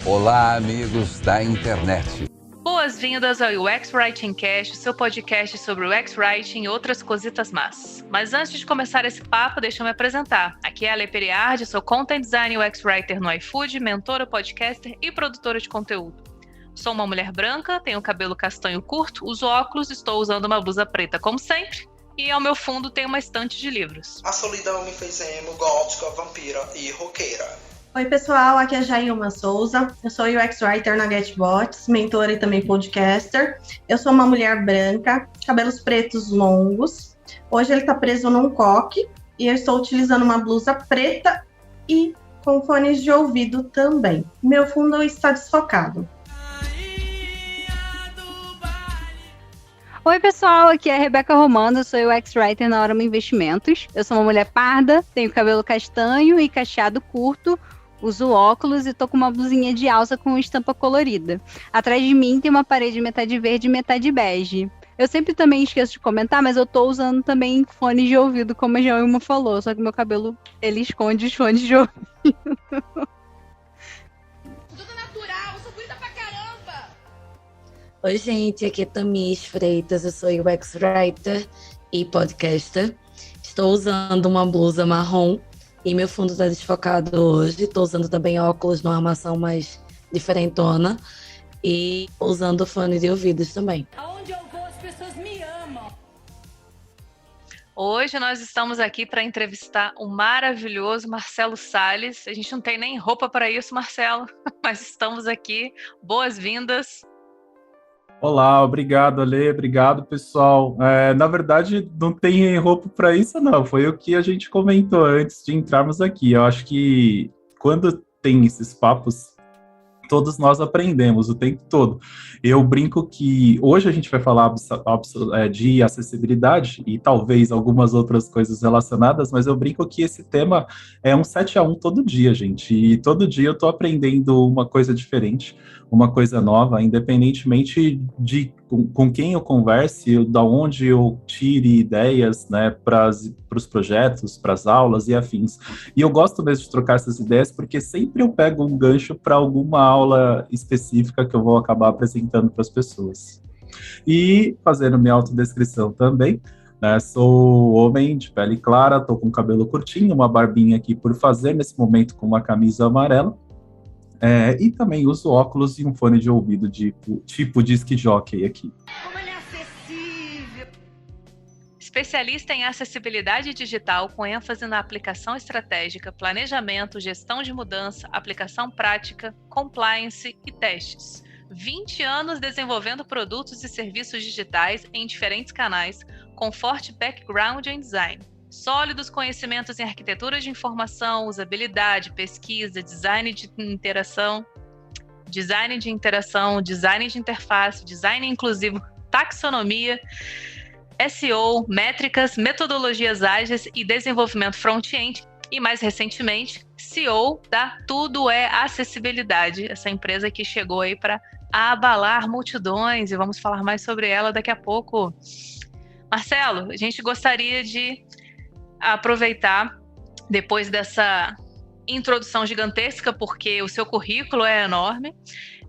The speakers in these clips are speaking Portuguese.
Olá, amigos da internet. Boas-vindas ao UX Writing Cast, seu podcast sobre UX Writing e outras cositas más. Mas antes de começar esse papo, deixa eu me apresentar. Aqui é a Ale Periardi, sou Content Design UX Writer no iFood, mentora, podcaster e produtora de conteúdo. Sou uma mulher branca, tenho cabelo castanho curto, uso óculos, estou usando uma blusa preta como sempre, e ao meu fundo tem uma estante de livros. A solidão me fez emo, gótica, vampira e roqueira. Oi pessoal, aqui é a Jailma Souza, eu sou UX Writer na GetBots, mentora e também podcaster. Eu sou uma mulher branca, cabelos pretos longos, hoje ele está preso num coque e eu estou utilizando uma blusa preta e com fones de ouvido também. Meu fundo está desfocado. Oi pessoal, aqui é a Rebeca Romano, sou UX Writer na Orama Investimentos. Eu sou uma mulher parda, tenho cabelo castanho e cacheado curto, uso óculos e tô com uma blusinha de alça com estampa colorida. Atrás de mim tem uma parede metade verde e metade bege. Eu sempre também esqueço de comentar, mas eu tô usando também fones de ouvido, como a Jailma falou, só que meu cabelo, ele esconde os fones de ouvido. Tudo natural, eu sou bonita pra caramba! Oi gente, aqui é Tamis Freitas, eu sou UX Writer e podcaster. Estou usando uma blusa marrom e meu fundo está desfocado hoje. Estou usando também óculos numa armação mais diferentona e usando fone de ouvidos também. Aonde eu vou, as pessoas me amam. Hoje nós estamos aqui para entrevistar o maravilhoso Marcelo Salles. A gente não tem nem roupa para isso, Marcelo, mas estamos aqui. Boas-vindas. Olá, obrigado, Ale, obrigado, pessoal. Na verdade, não tem roupa para isso, não. Foi o que a gente comentou antes de entrarmos aqui. Eu acho que quando tem esses papos, todos nós aprendemos o tempo todo. Eu brinco que hoje a gente vai falar de acessibilidade e talvez algumas outras coisas relacionadas, mas eu brinco que esse tema é um 7-1 todo dia, gente. E todo dia eu estou aprendendo uma coisa diferente, uma coisa nova, independentemente de com quem eu converse, da onde eu tire ideias, né, para os projetos, para as aulas e afins. E eu gosto mesmo de trocar essas ideias, porque sempre eu pego um gancho para alguma aula específica que eu vou acabar apresentando para as pessoas. E fazendo minha autodescrição também, né, sou homem de pele clara, estou com cabelo curtinho, uma barbinha aqui por fazer, nesse momento com uma camisa amarela. E também uso óculos e um fone de ouvido tipo disc jockey aqui. Como ele é acessível! Especialista em acessibilidade digital com ênfase na aplicação estratégica, planejamento, gestão de mudança, aplicação prática, compliance e testes. 20 anos desenvolvendo produtos e serviços digitais em diferentes canais, com forte background em design. Sólidos conhecimentos em arquitetura de informação, usabilidade, pesquisa, design de interação, design de interface, design inclusivo, taxonomia, SEO, métricas, metodologias ágeis e desenvolvimento front-end. E mais recentemente, CEO da Tudo é Acessibilidade, essa empresa que chegou aí para abalar multidões, e vamos falar mais sobre ela daqui a pouco. Marcelo, a gente gostaria de aproveitar, depois dessa introdução gigantesca, porque o seu currículo é enorme,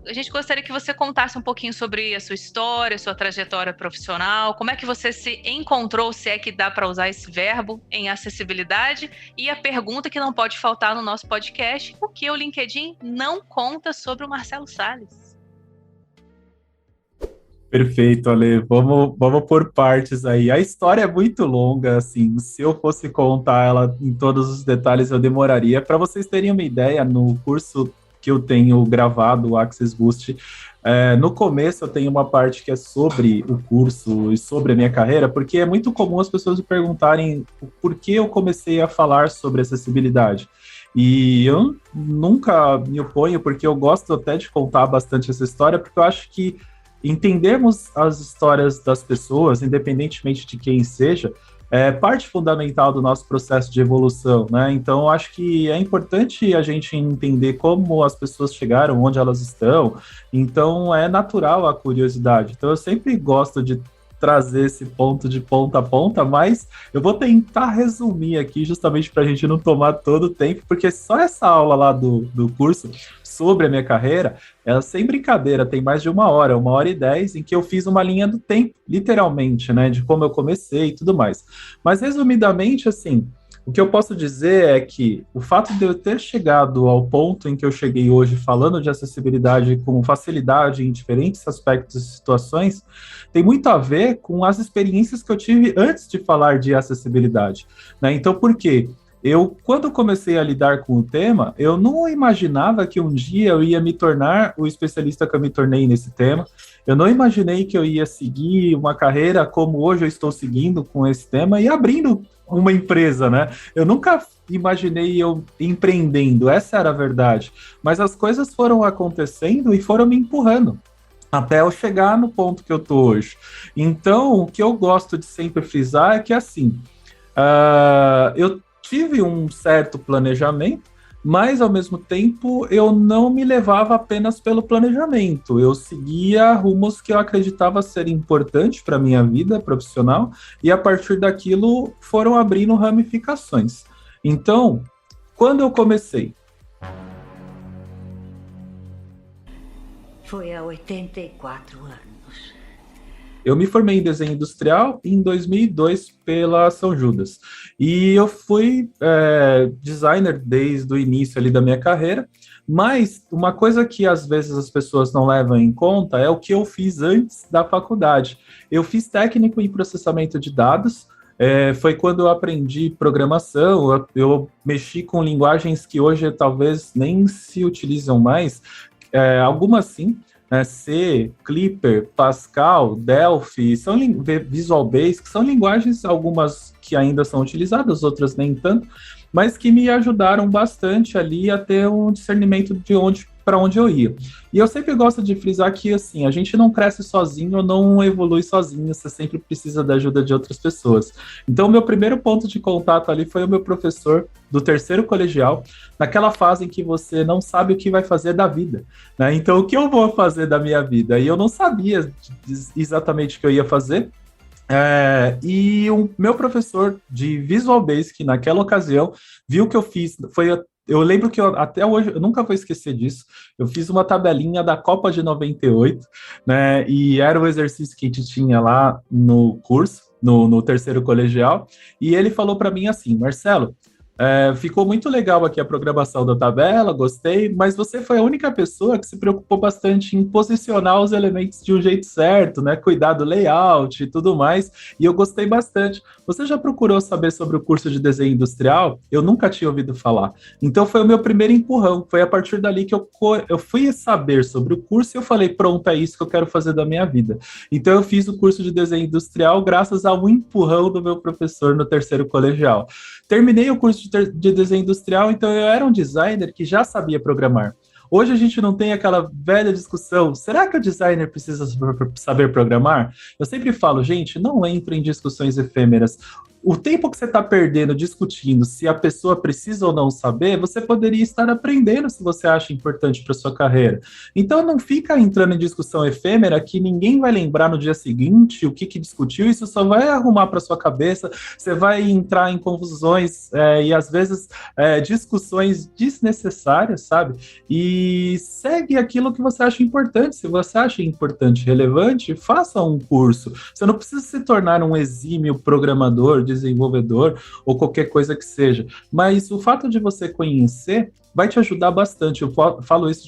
a gente gostaria que você contasse um pouquinho sobre a sua história, sua trajetória profissional, como é que você se encontrou, se é que dá para usar esse verbo, em acessibilidade, e a pergunta que não pode faltar no nosso podcast: o que o LinkedIn não conta sobre o Marcelo Salles? Perfeito, Ale. Vamos por partes aí. A história é muito longa, assim, se eu fosse contar ela em todos os detalhes, eu demoraria. Para vocês terem uma ideia, no curso que eu tenho gravado, o Access Boost, no começo eu tenho uma parte que é sobre o curso e sobre a minha carreira, porque é muito comum as pessoas me perguntarem por que eu comecei a falar sobre acessibilidade. E eu nunca me oponho, porque eu gosto até de contar bastante essa história, porque eu acho que entendermos as histórias das pessoas, independentemente de quem seja, é parte fundamental do nosso processo de evolução, né? Então, acho que é importante a gente entender como as pessoas chegaram, onde elas estão. Então, é natural a curiosidade. Então, eu sempre gosto de trazer esse ponto de ponta a ponta, mas eu vou tentar resumir aqui justamente para a gente não tomar todo o tempo, porque só essa aula lá do curso sobre a minha carreira, ela sem brincadeira, tem mais de 1h10, em que eu fiz uma linha do tempo, literalmente, né, de como eu comecei e tudo mais. Mas resumidamente, assim, o que eu posso dizer é que o fato de eu ter chegado ao ponto em que eu cheguei hoje falando de acessibilidade com facilidade em diferentes aspectos e situações, tem muito a ver com as experiências que eu tive antes de falar de acessibilidade, né? Então, por quê? Quando comecei a lidar com o tema, eu não imaginava que um dia eu ia me tornar o especialista que eu me tornei nesse tema. Eu não imaginei que eu ia seguir uma carreira como hoje eu estou seguindo com esse tema e abrindo uma empresa, né? Eu nunca imaginei eu empreendendo, essa era a verdade. Mas as coisas foram acontecendo e foram me empurrando até eu chegar no ponto que eu tô hoje. Então, o que eu gosto de sempre frisar é que, assim, eu tive um certo planejamento, mas, ao mesmo tempo, eu não me levava apenas pelo planejamento. Eu seguia rumos que eu acreditava ser importantes para a minha vida profissional, e, a partir daquilo, foram abrindo ramificações. Então, quando eu comecei? Foi há 84 anos. Eu me formei em desenho industrial em 2002 pela São Judas. E eu fui designer desde o início ali da minha carreira, mas uma coisa que às vezes as pessoas não levam em conta é o que eu fiz antes da faculdade. Eu fiz técnico em processamento de dados, foi quando eu aprendi programação, eu mexi com linguagens que hoje talvez nem se utilizam mais, algumas sim, C, Clipper, Pascal, Delphi, são Visual Basic, são linguagens, algumas que ainda são utilizadas, outras nem tanto, mas que me ajudaram bastante ali a ter um discernimento de para onde eu ia. E eu sempre gosto de frisar que, assim, a gente não cresce sozinho, não evolui sozinho, você sempre precisa da ajuda de outras pessoas. Então, o meu primeiro ponto de contato ali foi o meu professor do terceiro colegial, naquela fase em que você não sabe o que vai fazer da vida, né? Então, o que eu vou fazer da minha vida? E eu não sabia exatamente o que eu ia fazer. E o meu professor de Visual Basic, naquela ocasião, viu que eu fiz, eu lembro que até hoje, eu nunca vou esquecer disso, eu fiz uma tabelinha da Copa de 98, né, e era o exercício que a gente tinha lá no curso, no terceiro colegial, e ele falou para mim assim: Marcelo, ficou muito legal aqui a programação da tabela, gostei, mas você foi a única pessoa que se preocupou bastante em posicionar os elementos de um jeito certo, né? Cuidar do layout e tudo mais, e eu gostei bastante. Você já procurou saber sobre o curso de desenho industrial? Eu nunca tinha ouvido falar. Então foi o meu primeiro empurrão, foi a partir dali que eu fui saber sobre o curso e eu falei, pronto, é isso que eu quero fazer da minha vida. Então eu fiz o curso de desenho industrial graças ao empurrão do meu professor no terceiro colegial. Terminei o curso de desenho industrial, então eu era um designer que já sabia programar. Hoje a gente não tem aquela velha discussão, será que o designer precisa saber programar? Eu sempre falo, gente, não entre em discussões efêmeras. O tempo que você está perdendo discutindo se a pessoa precisa ou não saber, você poderia estar aprendendo se você acha importante para sua carreira. Então não fica entrando em discussão efêmera que ninguém vai lembrar no dia seguinte o que discutiu, isso só vai arrumar para sua cabeça, você vai entrar em confusões e às vezes discussões desnecessárias, sabe? E segue aquilo que você acha importante. Se você acha importante e relevante, faça um curso. Você não precisa se tornar um exímio programador, desenvolvedor ou qualquer coisa que seja, mas o fato de você conhecer vai te ajudar bastante. Eu falo isso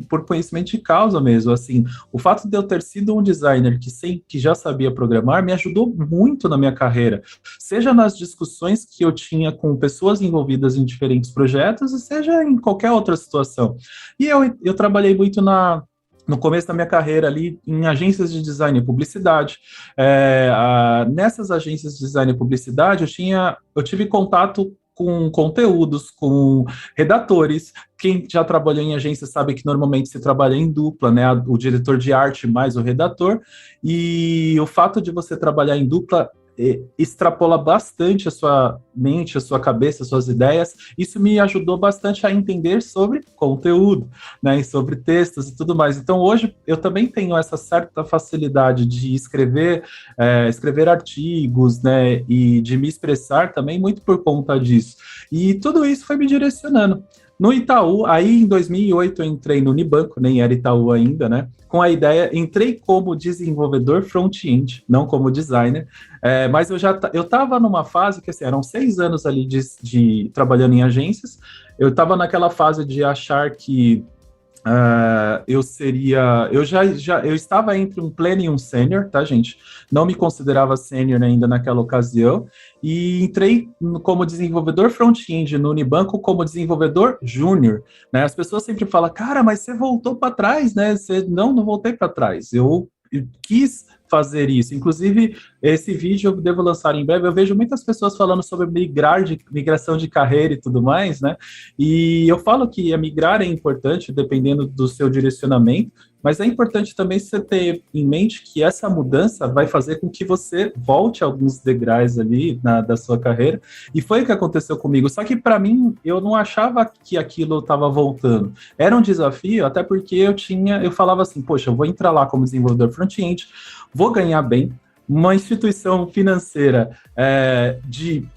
por conhecimento de causa mesmo, assim, o fato de eu ter sido um designer que já sabia programar me ajudou muito na minha carreira, seja nas discussões que eu tinha com pessoas envolvidas em diferentes projetos, e seja em qualquer outra situação. E eu trabalhei muito no começo da minha carreira ali, em agências de design e publicidade. Nessas agências de design e publicidade, eu tive contato com conteúdos, com redatores. Quem já trabalhou em agência sabe que normalmente se trabalha em dupla, né? O diretor de arte mais o redator. E o fato de você trabalhar em dupla extrapola bastante a sua mente, a sua cabeça, as suas ideias. Isso me ajudou bastante a entender sobre conteúdo, né, e sobre textos e tudo mais. Então, hoje, eu também tenho essa certa facilidade de escrever artigos, né, e de me expressar também muito por conta disso. E tudo isso foi me direcionando. No Itaú, aí em 2008 eu entrei no Unibanco, nem era Itaú ainda, né? Com a ideia, entrei como desenvolvedor front-end, não como designer, mas eu estava numa fase que, assim, eram 6 anos ali de trabalhando em agências, eu estava naquela fase de achar que eu estava entre um pleno e um sênior, tá, gente? Não me considerava sênior ainda naquela ocasião, e entrei como desenvolvedor front-end no Unibanco como desenvolvedor júnior, né? As pessoas sempre falam, cara, mas você voltou para trás, né? Não voltei para trás, eu quis fazer isso. Inclusive, esse vídeo eu devo lançar em breve. Eu vejo muitas pessoas falando sobre migração de carreira e tudo mais, né? E eu falo que migrar é importante, dependendo do seu direcionamento, mas é importante também você ter em mente que essa mudança vai fazer com que você volte alguns degraus ali da sua carreira, e foi o que aconteceu comigo. Só que, para mim, eu não achava que aquilo estava voltando. Era um desafio, até porque eu falava assim, poxa, eu vou entrar lá como desenvolvedor front-end, vou ganhar bem, uma instituição financeira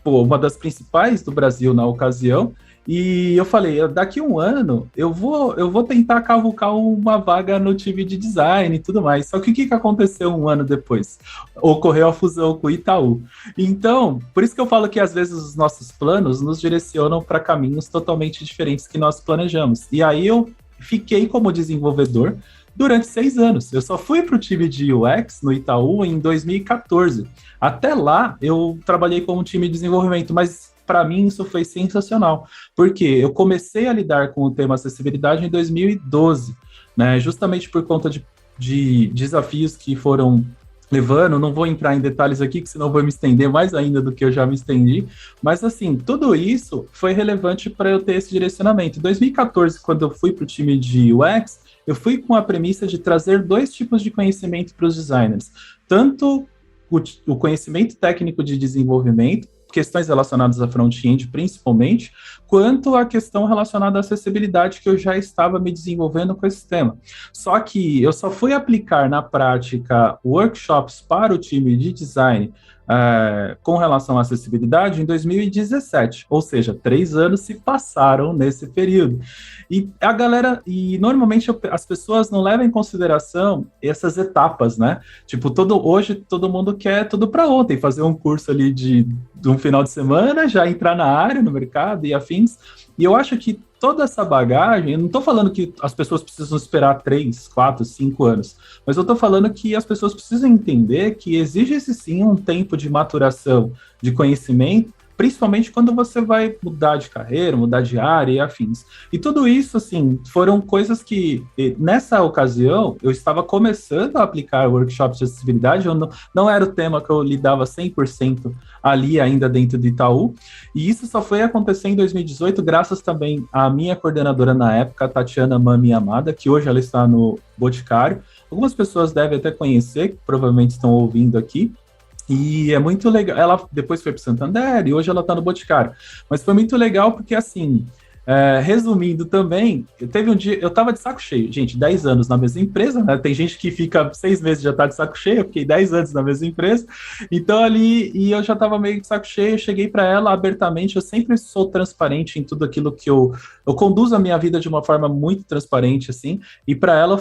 uma das principais do Brasil na ocasião, e eu falei, daqui a um ano eu vou tentar cavucar uma vaga no time de design e tudo mais. Só que o que aconteceu um ano depois? Ocorreu a fusão com o Itaú. Então, por isso que eu falo que às vezes os nossos planos nos direcionam para caminhos totalmente diferentes que nós planejamos. E aí eu fiquei como desenvolvedor durante 6 anos. Eu só fui para o time de UX no Itaú em 2014. Até lá, eu trabalhei como time de desenvolvimento, mas para mim isso foi sensacional, porque eu comecei a lidar com o tema acessibilidade em 2012, né, justamente por conta de desafios que foram levando. Não vou entrar em detalhes aqui, que senão vou me estender mais ainda do que eu já me estendi, mas assim, tudo isso foi relevante para eu ter esse direcionamento. Em 2014, quando eu fui para o time de UX, eu fui com a premissa de trazer 2 tipos de conhecimento para os designers, tanto o conhecimento técnico de desenvolvimento, questões relacionadas a front-end principalmente, quanto a questão relacionada à acessibilidade, que eu já estava me desenvolvendo com esse tema. Só que eu só fui aplicar na prática workshops para o time de design com relação à acessibilidade em 2017, ou seja, 3 anos se passaram nesse período. E normalmente as pessoas não levam em consideração essas etapas, né? Tipo, hoje todo mundo quer tudo para ontem, fazer um curso ali de um final de semana, já entrar na área, no mercado e afins. E eu acho que toda essa bagagem, eu não estou falando que as pessoas precisam esperar 3, 4, 5 anos, mas eu estou falando que as pessoas precisam entender que exige-se sim um tempo de maturação, de conhecimento, principalmente quando você vai mudar de carreira, mudar de área e afins. E tudo isso, assim, foram coisas que, nessa ocasião, eu estava começando a aplicar workshops de acessibilidade, não era o tema que eu lidava 100% ali ainda dentro do Itaú, e isso só foi acontecer em 2018, graças também à minha coordenadora na época, a Tatiana Mami Amada, que hoje ela está no Boticário. Algumas pessoas devem até conhecer, que provavelmente estão ouvindo aqui, e é muito legal. Ela depois foi para o Santander e hoje ela está no Boticário. Mas foi muito legal porque, assim, resumindo também, teve um dia, eu estava de saco cheio, gente, 10 anos na mesma empresa, né? Tem gente que fica 6 meses e já está de saco cheio, eu fiquei 10 anos na mesma empresa, então ali, e eu já estava meio de saco cheio, eu cheguei para ela abertamente, eu sempre sou transparente em tudo aquilo que eu conduzo a minha vida de uma forma muito transparente, assim, e para ela, eu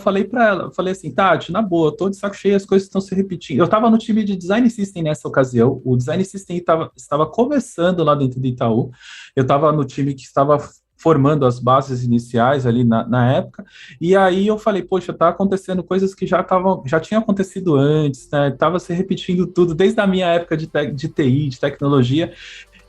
falei assim, Tati, na boa, eu tô de saco cheio, as coisas estão se repetindo. Eu estava no time de Design System nessa ocasião, o Design System estava começando lá dentro do Itaú, eu estava no time que estava formando as bases iniciais ali na época, e aí eu falei, poxa, tá acontecendo coisas que já tinham acontecido antes, né, tava se repetindo tudo, desde a minha época de TI, de tecnologia,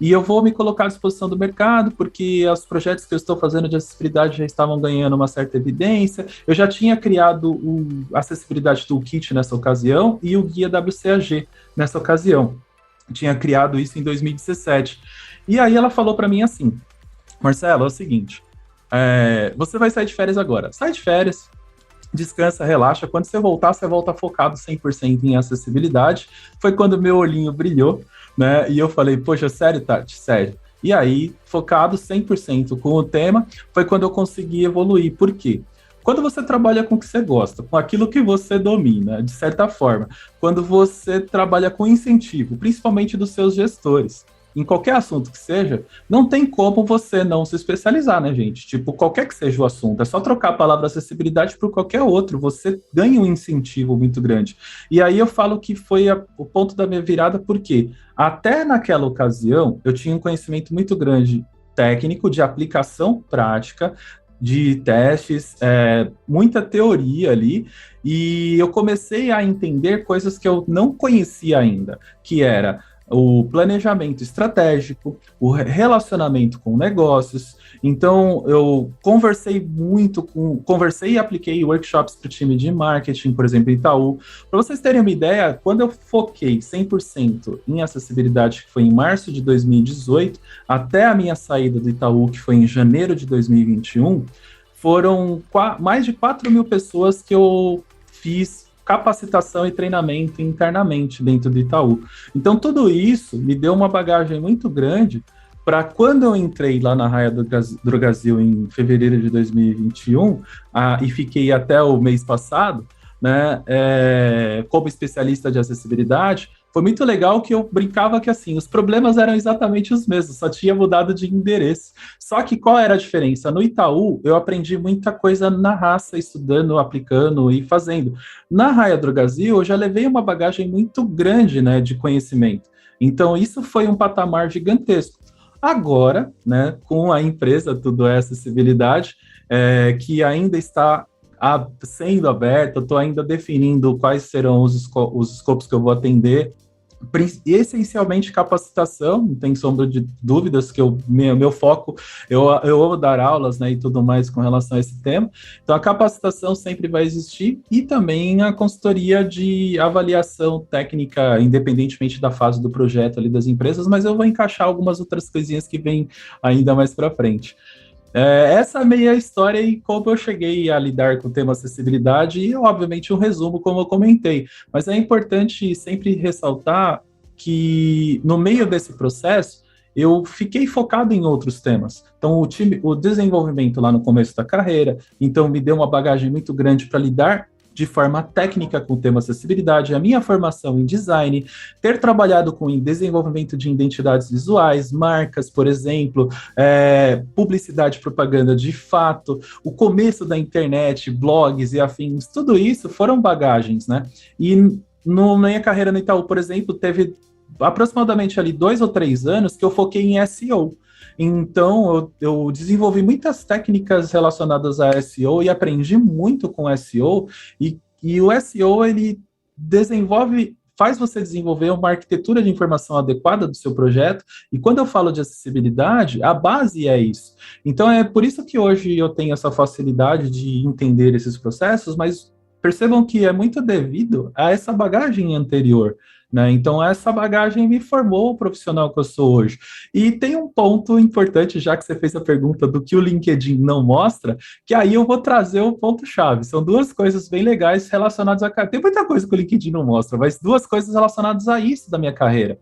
e eu vou me colocar à disposição do mercado, porque os projetos que eu estou fazendo de acessibilidade já estavam ganhando uma certa evidência, eu já tinha criado o Acessibilidade Toolkit nessa ocasião, e o Guia WCAG nessa ocasião, tinha criado isso em 2017, e aí ela falou para mim assim, Marcelo, é o seguinte, você vai sair de férias agora. Sai de férias, descansa, relaxa. Quando você voltar, você volta focado 100% em acessibilidade. Foi quando meu olhinho brilhou, né? E eu falei, poxa, sério, Tati? Sério. E aí, focado 100% com o tema, foi quando eu consegui evoluir. Por quê? Quando você trabalha com o que você gosta, com aquilo que você domina, de certa forma, quando você trabalha com incentivo, principalmente dos seus gestores, em qualquer assunto que seja, não tem como você não se especializar, né, gente? Tipo, qualquer que seja o assunto, é só trocar a palavra acessibilidade por qualquer outro, você ganha um incentivo muito grande. E aí eu falo que foi o ponto da minha virada, porque até naquela ocasião, eu tinha um conhecimento muito grande técnico, de aplicação prática, de testes, muita teoria ali, e eu comecei a entender coisas que eu não conhecia ainda, que era o planejamento estratégico, o relacionamento com negócios. Então, eu conversei e apliquei workshops para o time de marketing, por exemplo, Itaú. Para vocês terem uma ideia, quando eu foquei 100% em acessibilidade, que foi em março de 2018, até a minha saída do Itaú, que foi em janeiro de 2021, foram mais de 4 mil pessoas que eu fiz capacitação e treinamento internamente dentro do Itaú. Então, tudo isso me deu uma bagagem muito grande para quando eu entrei lá na Raia Drogasil em fevereiro de 2021, e fiquei até o mês passado, né, como especialista de acessibilidade, foi muito legal que eu brincava que, assim, os problemas eram exatamente os mesmos, só tinha mudado de endereço. Só que qual era a diferença? No Itaú, eu aprendi muita coisa na raça, estudando, aplicando e fazendo. Na Raia Drogasil, eu já levei uma bagagem muito grande, né, de conhecimento. Então, isso foi um patamar gigantesco. Agora, né, com a empresa Tudo é Acessibilidade, que ainda está sendo aberta, eu estou ainda definindo quais serão os escopos que eu vou atender, essencialmente capacitação, não tem sombra de dúvidas que meu foco, eu amo dar aulas, né, e tudo mais com relação a esse tema, então a capacitação sempre vai existir, e também a consultoria de avaliação técnica, independentemente da fase do projeto ali das empresas, mas eu vou encaixar algumas outras coisinhas que vêm ainda mais para frente. Essa é a minha história e como eu cheguei a lidar com o tema acessibilidade e, obviamente, um resumo, como eu comentei. Mas é importante sempre ressaltar que, no meio desse processo, eu fiquei focado em outros temas. Então, o desenvolvimento lá no começo da carreira, então me deu uma bagagem muito grande para lidar de forma técnica com o tema acessibilidade, a minha formação em design, ter trabalhado com desenvolvimento de identidades visuais, marcas, por exemplo, publicidade e propaganda de fato, o começo da internet, blogs e afins, tudo isso foram bagagens, né? E na minha carreira no Itaú, por exemplo, teve aproximadamente ali 2 ou 3 anos que eu foquei em SEO. Então, eu desenvolvi muitas técnicas relacionadas a SEO e aprendi muito com SEO, e o SEO, ele faz você desenvolver uma arquitetura de informação adequada do seu projeto, e quando eu falo de acessibilidade, a base é isso. Então, é por isso que hoje eu tenho essa facilidade de entender esses processos, mas percebam que é muito devido a essa bagagem anterior, né? Então, essa bagagem me formou o profissional que eu sou hoje. E tem um ponto importante, já que você fez a pergunta do que o LinkedIn não mostra, que aí eu vou trazer o ponto-chave. São 2 coisas bem legais relacionadas a... Tem muita coisa que o LinkedIn não mostra, mas 2 coisas relacionadas a isso da minha carreira.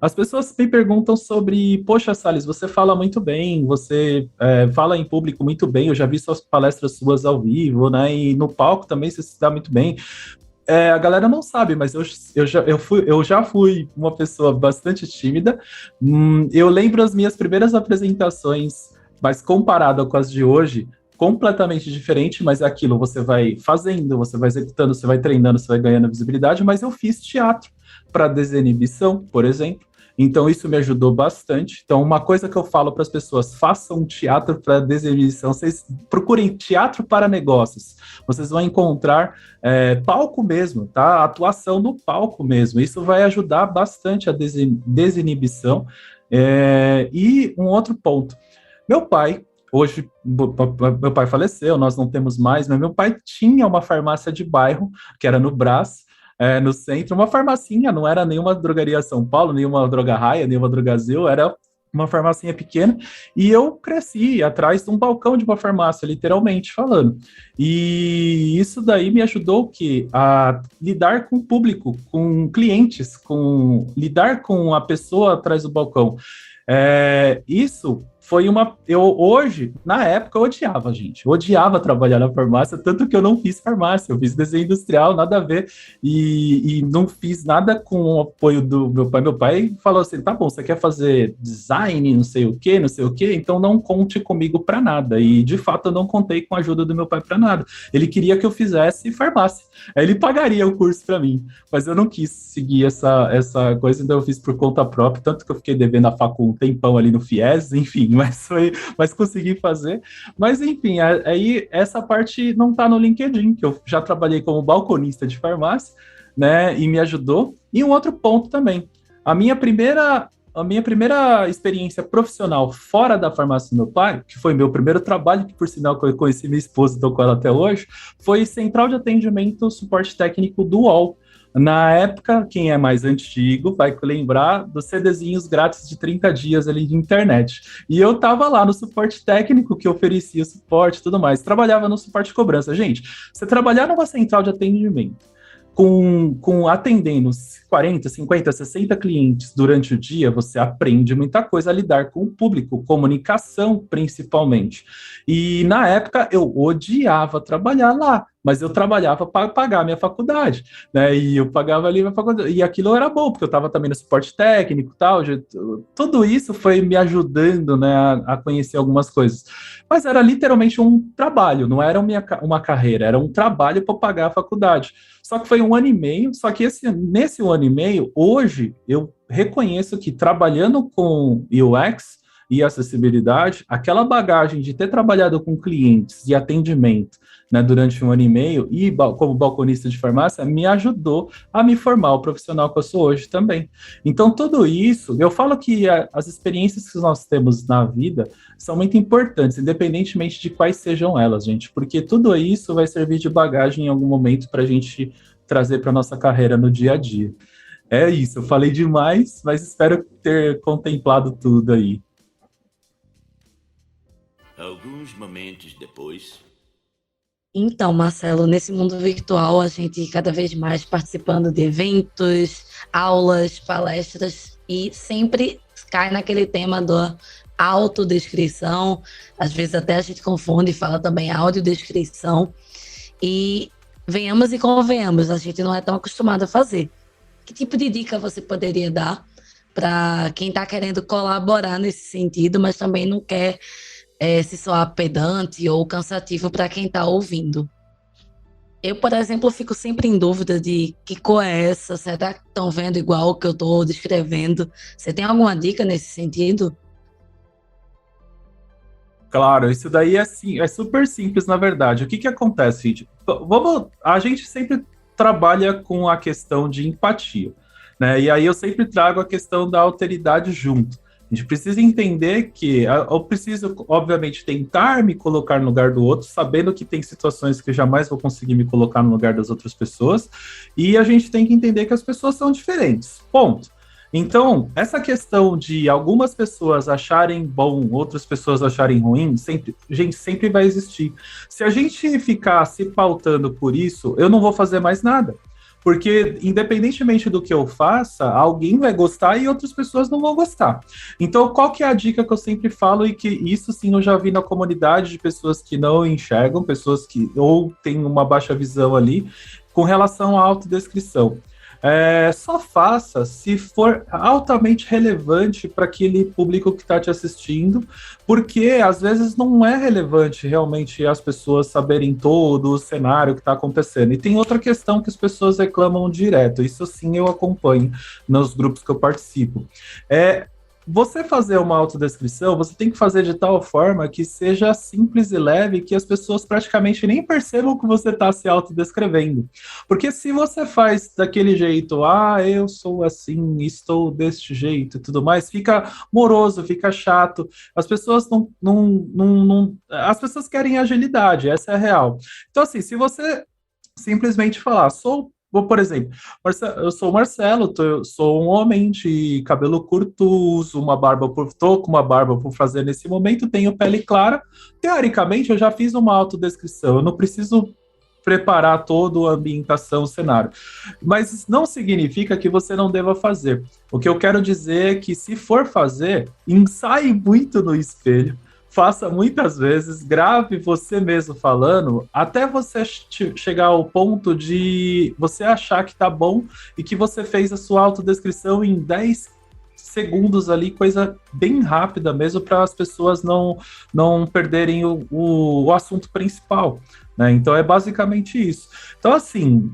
As pessoas me perguntam sobre, poxa, Salles, você fala muito bem, você fala em público muito bem, eu já vi suas palestras suas ao vivo, né, e no palco também você se dá muito bem. A galera não sabe, mas eu já fui uma pessoa bastante tímida. Eu lembro as minhas primeiras apresentações, mas comparada com as de hoje, completamente diferente, mas é aquilo, você vai fazendo, você vai executando, você vai treinando, você vai ganhando visibilidade, mas eu fiz teatro para desinibição, por exemplo. Então, isso me ajudou bastante. Então, uma coisa que eu falo para as pessoas, façam teatro para desinibição, vocês procurem teatro para negócios. Vocês vão encontrar palco mesmo, tá? Atuação no palco mesmo. Isso vai ajudar bastante a desinibição. E um outro ponto. Meu pai, hoje, meu pai faleceu, nós não temos mais, mas meu pai tinha uma farmácia de bairro, que era no Brás, no centro, uma farmacinha, não era nenhuma drogaria São Paulo, nenhuma droga Raia, nenhuma Drogazil, era uma farmacinha pequena, e eu cresci atrás de um balcão de uma farmácia, literalmente falando. E isso daí me ajudou a lidar com o público, com clientes, lidar com a pessoa atrás do balcão. Isso foi hoje, na época, eu odiava, gente. Eu odiava trabalhar na farmácia, tanto que eu não fiz farmácia, eu fiz desenho industrial, nada a ver, e não fiz nada com o apoio do meu pai. Meu pai falou assim: tá bom, você quer fazer design, não sei o quê, então não conte comigo para nada. E, de fato, eu não contei com a ajuda do meu pai para nada. Ele queria que eu fizesse farmácia. Aí ele pagaria o curso para mim, mas eu não quis seguir essa coisa, então eu fiz por conta própria, tanto que eu fiquei devendo a facu um tempão ali no FIES, enfim, mas consegui fazer. Mas, enfim, aí essa parte não está no LinkedIn, que eu já trabalhei como balconista de farmácia, né, e me ajudou. E um outro ponto também, a minha primeira experiência profissional fora da farmácia do meu pai, que foi meu primeiro trabalho, que por sinal que eu conheci minha esposa e estou com ela até hoje, foi Central de Atendimento Suporte Técnico do UOL. Na época, quem é mais antigo vai lembrar dos CDzinhos grátis de 30 dias ali de internet. E eu tava lá no suporte técnico, que oferecia suporte e tudo mais. Trabalhava no suporte de cobrança. Gente, você trabalhar numa central de atendimento atendendo 40, 50, 60 clientes durante o dia, você aprende muita coisa a lidar com o público, comunicação principalmente. E na época eu odiava trabalhar lá, mas eu trabalhava para pagar minha faculdade, né? E eu pagava ali minha faculdade, e aquilo era bom, porque eu estava também no suporte técnico e tal, tudo isso foi me ajudando, né, a conhecer algumas coisas. Mas era literalmente um trabalho, não era uma carreira, era um trabalho para pagar a faculdade. Só que foi 1 ano e meio, só que nesse 1 ano e meio, hoje, eu reconheço que trabalhando com UX e acessibilidade, aquela bagagem de ter trabalhado com clientes de atendimento, né, durante 1 ano e meio, e como balconista de farmácia, me ajudou a me formar o profissional que eu sou hoje também. Então, tudo isso, eu falo que as experiências que nós temos na vida são muito importantes, independentemente de quais sejam elas, gente, porque tudo isso vai servir de bagagem em algum momento para a gente trazer para a nossa carreira no dia a dia. É isso, eu falei demais, mas espero ter contemplado tudo aí. Alguns momentos depois. Então, Marcelo, nesse mundo virtual, a gente cada vez mais participando de eventos, aulas, palestras, e sempre cai naquele tema da autodescrição. Às vezes até a gente confunde e fala também audiodescrição. E venhamos e convenhamos, a gente não é tão acostumado a fazer. Que tipo de dica você poderia dar para quem está querendo colaborar nesse sentido, mas também não quer se soar pedante ou cansativo para quem está ouvindo? Eu, por exemplo, fico sempre em dúvida de que cor é essa, será que estão vendo igual o que eu estou descrevendo? Você tem alguma dica nesse sentido? Claro, isso daí é super simples, na verdade. O que acontece, gente? A gente sempre trabalha com a questão de empatia, né? E aí eu sempre trago a questão da alteridade junto. A gente precisa entender que eu preciso, obviamente, tentar me colocar no lugar do outro, sabendo que tem situações que eu jamais vou conseguir me colocar no lugar das outras pessoas, e a gente tem que entender que as pessoas são diferentes, ponto. Então, essa questão de algumas pessoas acharem bom, outras pessoas acharem ruim, sempre vai existir. Se a gente ficar se pautando por isso, eu não vou fazer mais nada. Porque, independentemente do que eu faça, alguém vai gostar e outras pessoas não vão gostar. Então, qual que é a dica que eu sempre falo, e que isso sim eu já vi na comunidade de pessoas que não enxergam, pessoas que ou têm uma baixa visão ali, com relação à autodescrição. Só faça se for altamente relevante para aquele público que está te assistindo, porque às vezes não é relevante realmente as pessoas saberem todo o cenário que está acontecendo. E tem outra questão que as pessoas reclamam direto, isso sim eu acompanho nos grupos que eu participo. Você fazer uma autodescrição, você tem que fazer de tal forma que seja simples e leve, que as pessoas praticamente nem percebam que você está se autodescrevendo. Porque se você faz daquele jeito, eu sou assim, estou deste jeito e tudo mais, fica moroso, fica chato. As pessoas as pessoas querem agilidade, essa é a real. Então, assim, se você simplesmente falar, sou por exemplo, eu sou o Marcelo, eu sou um homem de cabelo curto, uso uma barba tô com uma barba por fazer nesse momento, tenho pele clara. Teoricamente, eu já fiz uma autodescrição, eu não preciso preparar toda a ambientação, o cenário. Mas isso não significa que você não deva fazer. O que eu quero dizer é que, se for fazer, ensaie muito no espelho, faça muitas vezes, grave você mesmo falando, até você chegar ao ponto de você achar que tá bom e que você fez a sua autodescrição em 10 segundos ali, coisa bem rápida mesmo, para as pessoas não perderem o assunto principal, né? Então é basicamente isso. Então, assim,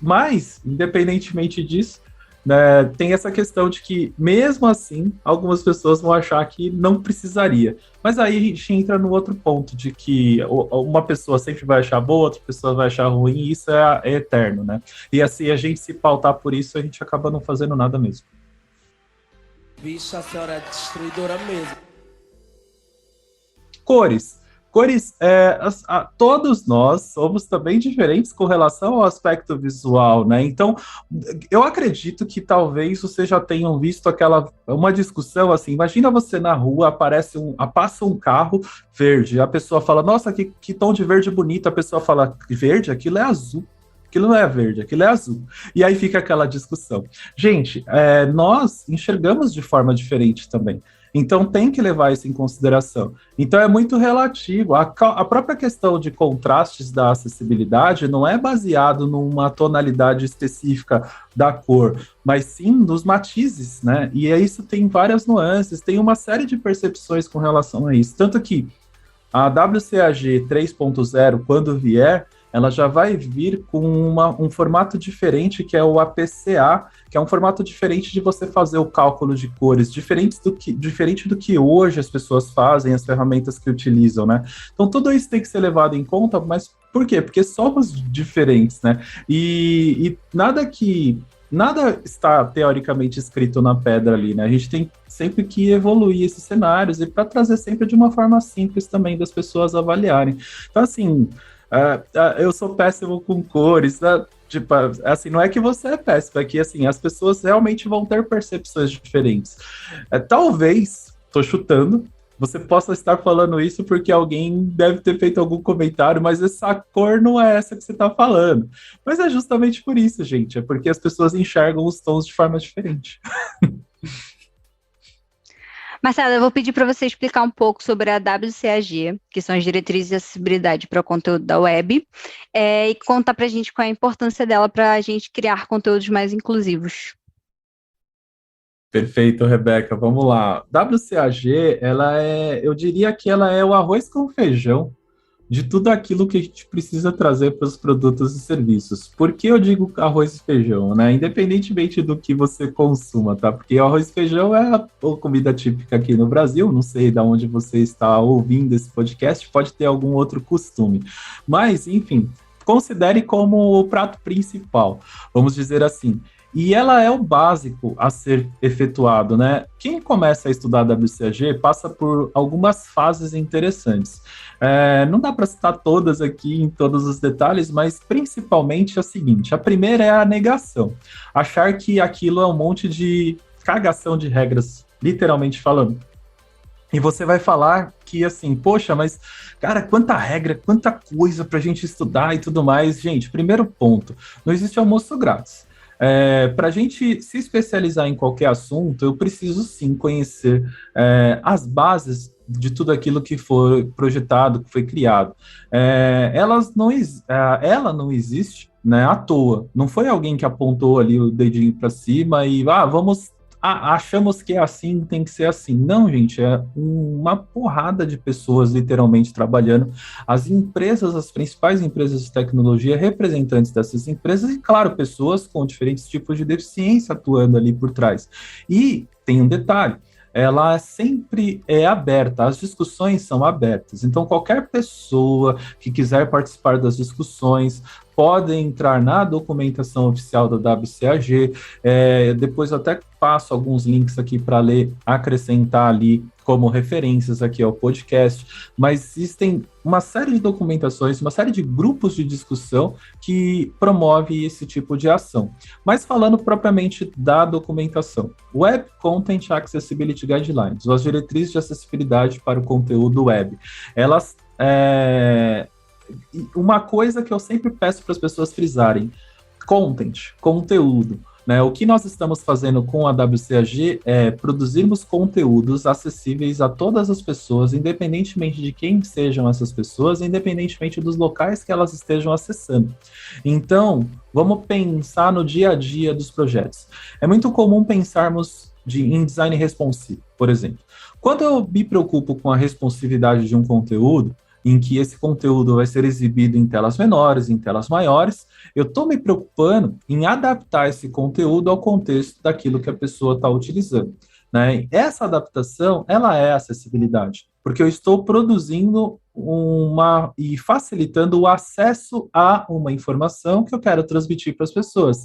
mas, independentemente disso, né, tem essa questão de que, mesmo assim, algumas pessoas vão achar que não precisaria. Mas aí a gente entra no outro ponto, de que uma pessoa sempre vai achar boa, outra pessoa vai achar ruim, e isso é eterno, né? E assim, a gente se pautar por isso, a gente acaba não fazendo nada mesmo. Bicha, a senhora é destruidora mesmo. Cores, todos nós somos também diferentes com relação ao aspecto visual, né? Então, eu acredito que talvez vocês já tenham visto uma discussão assim. Imagina você na rua, passa um carro verde, a pessoa fala, nossa, que tom de verde bonito, a pessoa fala, verde? Aquilo é azul. Aquilo não é verde, aquilo é azul. E aí fica aquela discussão. Gente, nós enxergamos de forma diferente também. Então tem que levar isso em consideração. Então é muito relativo. A própria questão de contrastes da acessibilidade não é baseado numa tonalidade específica da cor, mas sim nos matizes, né? E isso tem várias nuances, tem uma série de percepções com relação a isso. Tanto que a WCAG 3.0, quando vier, ela já vai vir com um formato diferente, que é o APCA, que é um formato diferente de você fazer o cálculo de cores, diferente do que hoje as pessoas fazem, as ferramentas que utilizam, né? Então, tudo isso tem que ser levado em conta, mas por quê? Porque somos diferentes, né? E nada está teoricamente escrito na pedra ali, né? A gente tem sempre que evoluir esses cenários, e para trazer sempre de uma forma simples também das pessoas avaliarem. Então, assim, eu sou péssimo com cores, né? Tipo, assim, não é que você é péssimo, é que, assim, as pessoas realmente vão ter percepções diferentes. Talvez, tô chutando, você possa estar falando isso porque alguém deve ter feito algum comentário, mas essa cor não é essa que você está falando. Mas é justamente por isso, gente, é porque as pessoas enxergam os tons de forma diferente. Marcela, eu vou pedir para você explicar um pouco sobre a WCAG, que são as diretrizes de acessibilidade para o conteúdo da web, e contar para a gente qual é a importância dela para a gente criar conteúdos mais inclusivos. Perfeito, Rebeca, vamos lá. WCAG, eu diria que ela é o arroz com feijão de tudo aquilo que a gente precisa trazer para os produtos e serviços. Por que eu digo arroz e feijão, né? Independentemente do que você consuma, tá? Porque o arroz e feijão é a comida típica aqui no Brasil, não sei de onde você está ouvindo esse podcast, pode ter algum outro costume. Mas, enfim, considere como o prato principal, vamos dizer assim. E ela é o básico a ser efetuado, né? Quem começa a estudar WCAG passa por algumas fases interessantes. Não dá para citar todas aqui em todos os detalhes, mas principalmente a seguinte: a primeira é a negação. Achar que aquilo é um monte de cagação de regras, literalmente falando. E você vai falar que, assim, poxa, mas, cara, quanta regra, quanta coisa pra gente estudar e tudo mais. Gente, primeiro ponto, não existe almoço grátis. Para a gente se especializar em qualquer assunto, eu preciso sim conhecer as bases de tudo aquilo que foi projetado, que foi criado. Ela não existe, né, à toa. Não foi alguém que apontou ali o dedinho para cima e achamos que é assim, tem que ser assim. Não, gente, é uma porrada de pessoas literalmente trabalhando. As empresas, as principais empresas de tecnologia, representantes dessas empresas e, claro, pessoas com diferentes tipos de deficiência atuando ali por trás. E tem um detalhe: ela sempre é aberta, as discussões são abertas. Então, qualquer pessoa que quiser participar das discussões podem entrar na documentação oficial da WCAG. Depois eu até passo alguns links aqui para ler, acrescentar ali como referências aqui ao podcast, mas existem uma série de documentações, uma série de grupos de discussão que promove esse tipo de ação. Mas falando propriamente da documentação, Web Content Accessibility Guidelines, as diretrizes de acessibilidade para o conteúdo web, elas uma coisa que eu sempre peço para as pessoas frisarem: content, conteúdo. Né? O que nós estamos fazendo com a WCAG é produzirmos conteúdos acessíveis a todas as pessoas, independentemente de quem sejam essas pessoas, independentemente dos locais que elas estejam acessando. Então, vamos pensar no dia a dia dos projetos. É muito comum pensarmos em design responsivo, por exemplo. Quando eu me preocupo com a responsividade de um conteúdo, em que esse conteúdo vai ser exibido em telas menores, em telas maiores, eu estou me preocupando em adaptar esse conteúdo ao contexto daquilo que a pessoa está utilizando. Né? Essa adaptação, ela é acessibilidade, porque eu estou produzindo e facilitando o acesso a uma informação que eu quero transmitir para as pessoas.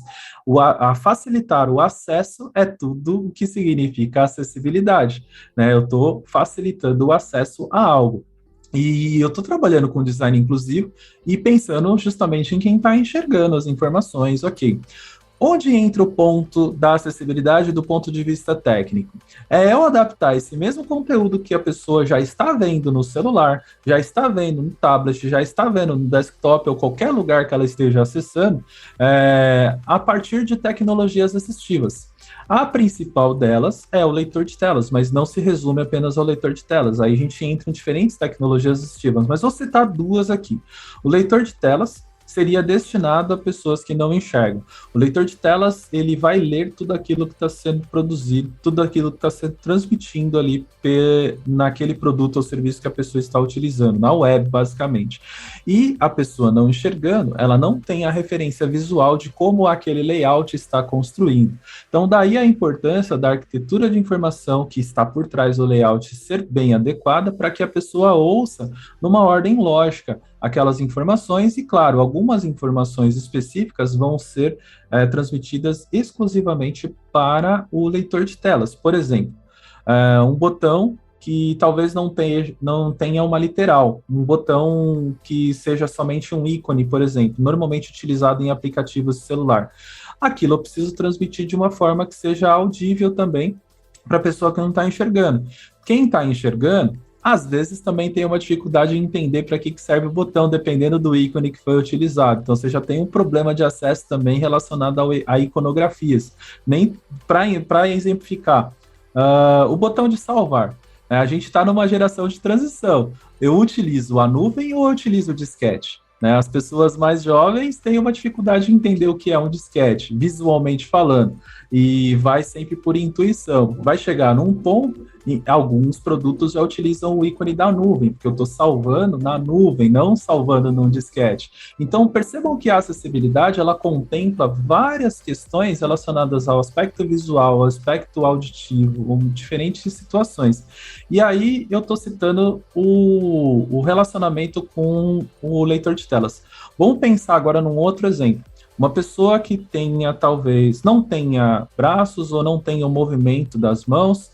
Facilitar o acesso é tudo o que significa acessibilidade. Né? Eu estou facilitando o acesso a algo. E eu estou trabalhando com design inclusivo e pensando justamente em quem está enxergando as informações, ok. Onde entra o ponto da acessibilidade do ponto de vista técnico? É eu adaptar esse mesmo conteúdo que a pessoa já está vendo no celular, já está vendo no tablet, já está vendo no desktop ou qualquer lugar que ela esteja acessando, a partir de tecnologias assistivas. A principal delas é o leitor de telas, mas não se resume apenas ao leitor de telas. Aí a gente entra em diferentes tecnologias assistivas, mas vou citar duas aqui. O leitor de telas seria destinado a pessoas que não enxergam. O leitor de telas, ele vai ler tudo aquilo que está sendo produzido, tudo aquilo que está sendo transmitindo ali naquele produto ou serviço que a pessoa está utilizando, na web, basicamente. E a pessoa não enxergando, ela não tem a referência visual de como aquele layout está construindo. Então, daí a importância da arquitetura de informação que está por trás do layout ser bem adequada para que a pessoa ouça numa ordem lógica aquelas informações e, claro, algumas informações específicas vão ser transmitidas exclusivamente para o leitor de telas. Por exemplo, um botão que talvez não tenha uma literal, um botão que seja somente um ícone, por exemplo, normalmente utilizado em aplicativos de celular. Aquilo eu preciso transmitir de uma forma que seja audível também para a pessoa que não está enxergando. Quem está enxergando, às vezes também tem uma dificuldade em entender para que serve o botão, dependendo do ícone que foi utilizado. Então, você já tem um problema de acesso também relacionado a iconografias. Nem para exemplificar, o botão de salvar. A gente está numa geração de transição. Eu utilizo a nuvem ou eu utilizo o disquete? As pessoas mais jovens têm uma dificuldade de entender o que é um disquete, visualmente falando, e vai sempre por intuição. Vai chegar num ponto, e alguns produtos já utilizam o ícone da nuvem, porque eu estou salvando na nuvem, não salvando num disquete. Então, percebam que a acessibilidade, ela contempla várias questões relacionadas ao aspecto visual, ao aspecto auditivo, diferentes situações. E aí, eu estou citando o relacionamento com o leitor de telas. Vamos pensar agora num outro exemplo. Uma pessoa que talvez não tenha braços ou não tenha o movimento das mãos,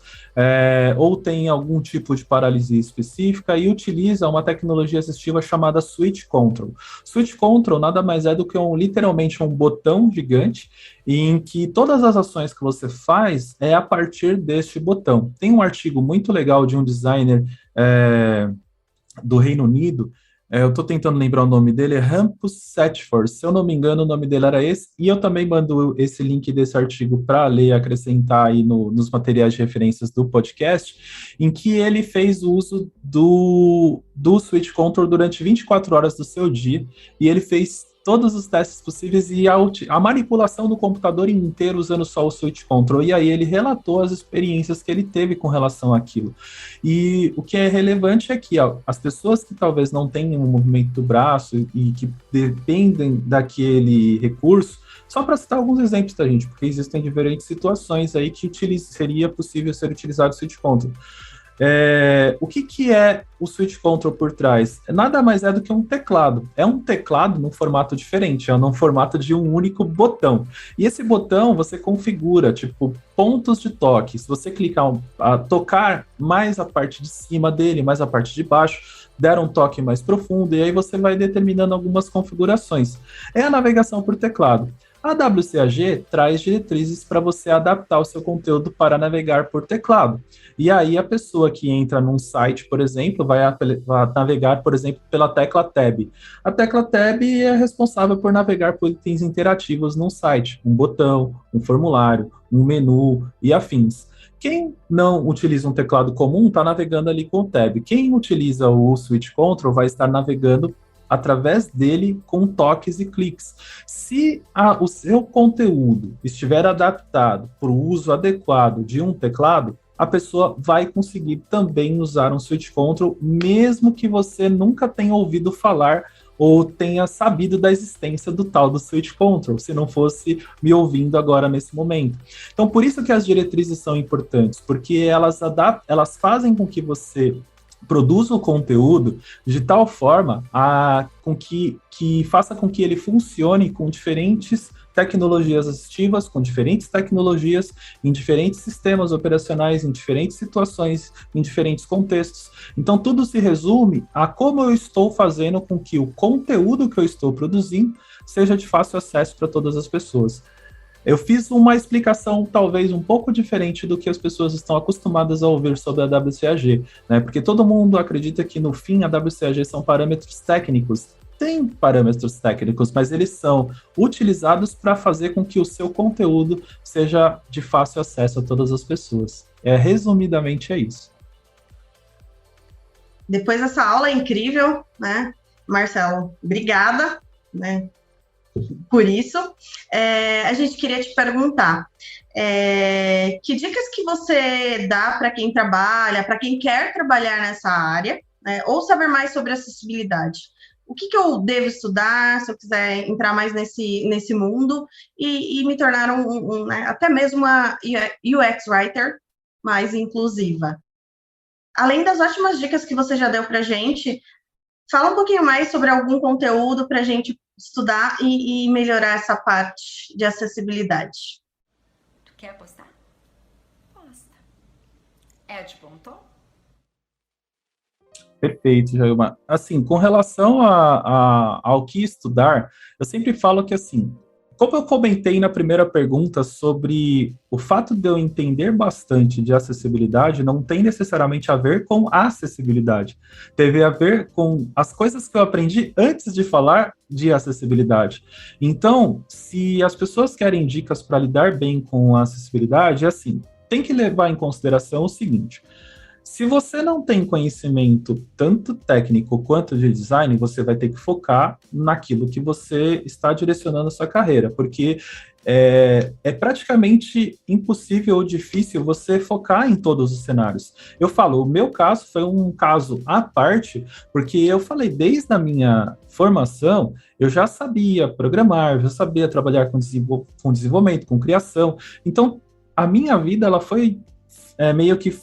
ou tem algum tipo de paralisia específica e utiliza uma tecnologia assistiva chamada Switch Control. Switch Control nada mais é do que literalmente um botão gigante em que todas as ações que você faz é a partir deste botão. Tem um artigo muito legal de um designer do Reino Unido. Eu estou tentando lembrar o nome dele, é Hampus Setchford, se eu não me engano o nome dele era esse, e eu também mando esse link desse artigo para ler e acrescentar aí nos materiais de referências do podcast, em que ele fez uso do Switch Control durante 24 horas do seu dia, e ele fez todos os testes possíveis e a manipulação do computador inteiro usando só o Switch Control, e aí ele relatou as experiências que ele teve com relação àquilo. E o que é relevante é que as pessoas que talvez não tenham o movimento do braço e que dependem daquele recurso, só para citar alguns exemplos da gente, porque existem diferentes situações aí que seria possível ser utilizado o Switch Control. O que é o Switch Control por trás? Nada mais é do que um teclado. É um teclado num formato diferente, é num formato de um único botão. E esse botão você configura, tipo, pontos de toque. Se você clicar tocar mais a parte de cima dele, mais a parte de baixo, der um toque mais profundo, e aí você vai determinando algumas configurações. É a navegação por teclado. A WCAG traz diretrizes para você adaptar o seu conteúdo para navegar por teclado. E aí a pessoa que entra num site, por exemplo, vai navegar, por exemplo, pela tecla Tab. A tecla Tab é responsável por navegar por itens interativos num site, um botão, um formulário, um menu e afins. Quem não utiliza um teclado comum está navegando ali com o Tab. Quem utiliza o Switch Control vai estar navegando através dele com toques e cliques. Se o seu conteúdo estiver adaptado para o uso adequado de um teclado, a pessoa vai conseguir também usar um Switch Control, mesmo que você nunca tenha ouvido falar ou tenha sabido da existência do tal do Switch Control, se não fosse me ouvindo agora nesse momento. Então, por isso que as diretrizes são importantes, porque elas fazem com que você produza o conteúdo de tal forma que faça com que ele funcione com diferentes tecnologias assistivas, com diferentes tecnologias, em diferentes sistemas operacionais, em diferentes situações, em diferentes contextos. Então, tudo se resume a como eu estou fazendo com que o conteúdo que eu estou produzindo seja de fácil acesso para todas as pessoas. Eu fiz uma explicação talvez um pouco diferente do que as pessoas estão acostumadas a ouvir sobre a WCAG, né? Porque todo mundo acredita que no fim a WCAG são parâmetros técnicos. Tem parâmetros técnicos, mas eles são utilizados para fazer com que o seu conteúdo seja de fácil acesso a todas as pessoas. Resumidamente é isso. Depois dessa aula incrível, né, Marcelo? Obrigada, né? Por isso, a gente queria te perguntar, que dicas que você dá para quem trabalha, para quem quer trabalhar nessa área, né, ou saber mais sobre acessibilidade? O que eu devo estudar se eu quiser entrar mais nesse mundo e me tornar né, até mesmo uma UX Writer mais inclusiva? Além das ótimas dicas que você já deu para a gente, fala um pouquinho mais sobre algum conteúdo para a gente estudar e melhorar essa parte de acessibilidade. Tu quer apostar? Aposta. É de bom tom? Perfeito, Jailma. Assim, com relação ao que estudar, eu sempre falo que, assim, como eu comentei na primeira pergunta sobre o fato de eu entender bastante de acessibilidade, não tem necessariamente a ver com a acessibilidade. Teve a ver com as coisas que eu aprendi antes de falar de acessibilidade. Então, se as pessoas querem dicas para lidar bem com a acessibilidade, assim, tem que levar em consideração o seguinte: se você não tem conhecimento tanto técnico quanto de design, você vai ter que focar naquilo que você está direcionando a sua carreira, porque é praticamente impossível ou difícil você focar em todos os cenários. Eu falo, o meu caso foi um caso à parte, porque eu falei, desde a minha formação, eu já sabia programar, eu já sabia trabalhar com desenvolvimento, com criação. Então, a minha vida, ela foi meio que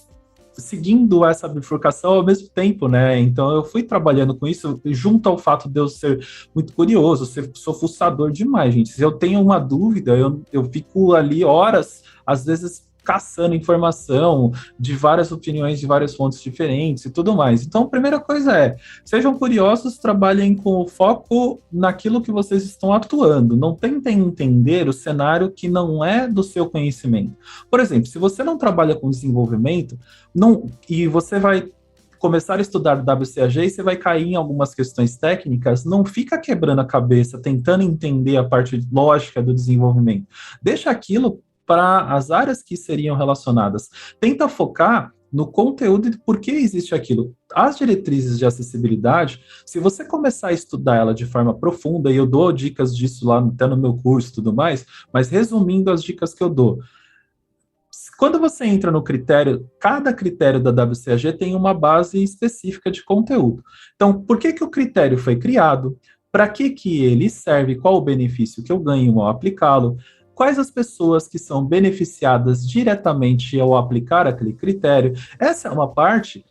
seguindo essa bifurcação ao mesmo tempo, né? Então eu fui trabalhando com isso, junto ao fato de eu ser muito curioso, sou fuçador demais, gente. Se eu tenho uma dúvida, eu fico ali horas, às vezes caçando informação de várias opiniões, de várias fontes diferentes e tudo mais. Então, a primeira coisa sejam curiosos, trabalhem com foco naquilo que vocês estão atuando. Não tentem entender o cenário que não é do seu conhecimento. Por exemplo, se você não trabalha com desenvolvimento, e você vai começar a estudar WCAG e você vai cair em algumas questões técnicas, não fica quebrando a cabeça, tentando entender a parte lógica do desenvolvimento. Deixa aquilo para as áreas que seriam relacionadas. Tenta focar no conteúdo e por que existe aquilo. As diretrizes de acessibilidade, se você começar a estudar ela de forma profunda, e eu dou dicas disso lá até no meu curso e tudo mais, mas resumindo as dicas que eu dou, quando você entra no critério, cada critério da WCAG tem uma base específica de conteúdo. Então, por que o critério foi criado? Para que ele serve? Qual o benefício que eu ganho ao aplicá-lo? quais as pessoas que são beneficiadas diretamente ao aplicar aquele critério. Essa é uma parte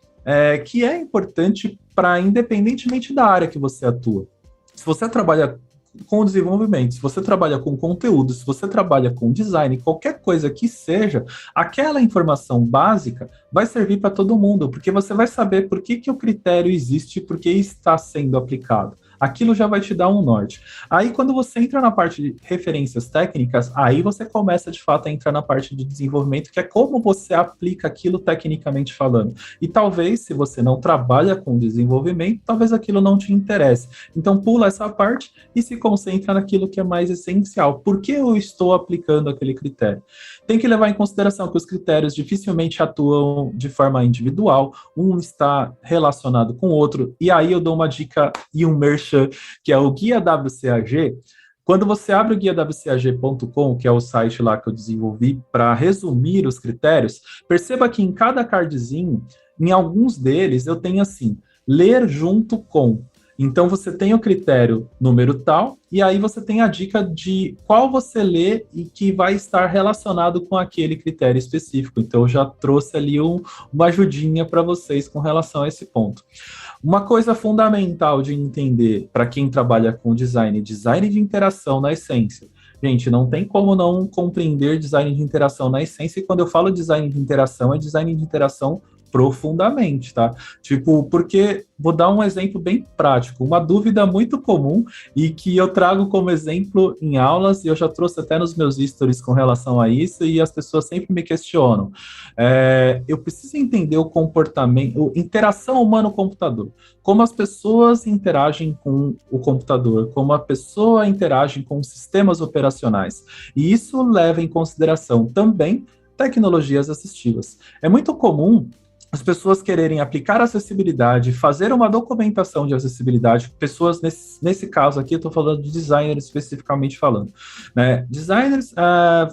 que é importante para, independentemente da área que você atua. Se você trabalha com desenvolvimento, se você trabalha com conteúdo, se você trabalha com design, qualquer coisa que seja, aquela informação básica vai servir para todo mundo, porque você vai saber por que o critério existe, por que está sendo aplicado. Aquilo já vai te dar um norte. Aí, quando você entra na parte de referências técnicas, aí você começa, de fato, a entrar na parte de desenvolvimento, que é como você aplica aquilo tecnicamente falando. E talvez, se você não trabalha com desenvolvimento, talvez aquilo não te interesse. Então, pula essa parte e se concentra naquilo que é mais essencial. Por que eu estou aplicando aquele critério? Tem que levar em consideração que os critérios dificilmente atuam de forma individual, um está relacionado com o outro, e aí eu dou uma dica e um merchan, que é o Guia WCAG. Quando você abre o guiawcag.com, que é o site lá que eu desenvolvi para resumir os critérios, perceba que em cada cardzinho, em alguns deles, eu tenho assim, ler junto com. Então, você tem o critério número tal, e aí você tem a dica de qual você lê e que vai estar relacionado com aquele critério específico. Então, eu já trouxe ali uma ajudinha para vocês com relação a esse ponto. Uma coisa fundamental de entender para quem trabalha com design de interação na essência. Gente, não tem como não compreender design de interação na essência, e quando eu falo design de interação, é design de interação profundamente, tá? Tipo, porque vou dar um exemplo bem prático, uma dúvida muito comum e que eu trago como exemplo em aulas, e eu já trouxe até nos meus stories com relação a isso, e as pessoas sempre me questionam. Eu preciso entender o comportamento, interação humano-computador, como as pessoas interagem com o computador, como a pessoa interage com sistemas operacionais, e isso leva em consideração também tecnologias assistivas. É muito comum as pessoas quererem aplicar acessibilidade, fazer uma documentação de acessibilidade, pessoas, nesse caso aqui, eu estou falando de designers especificamente falando, né? Designers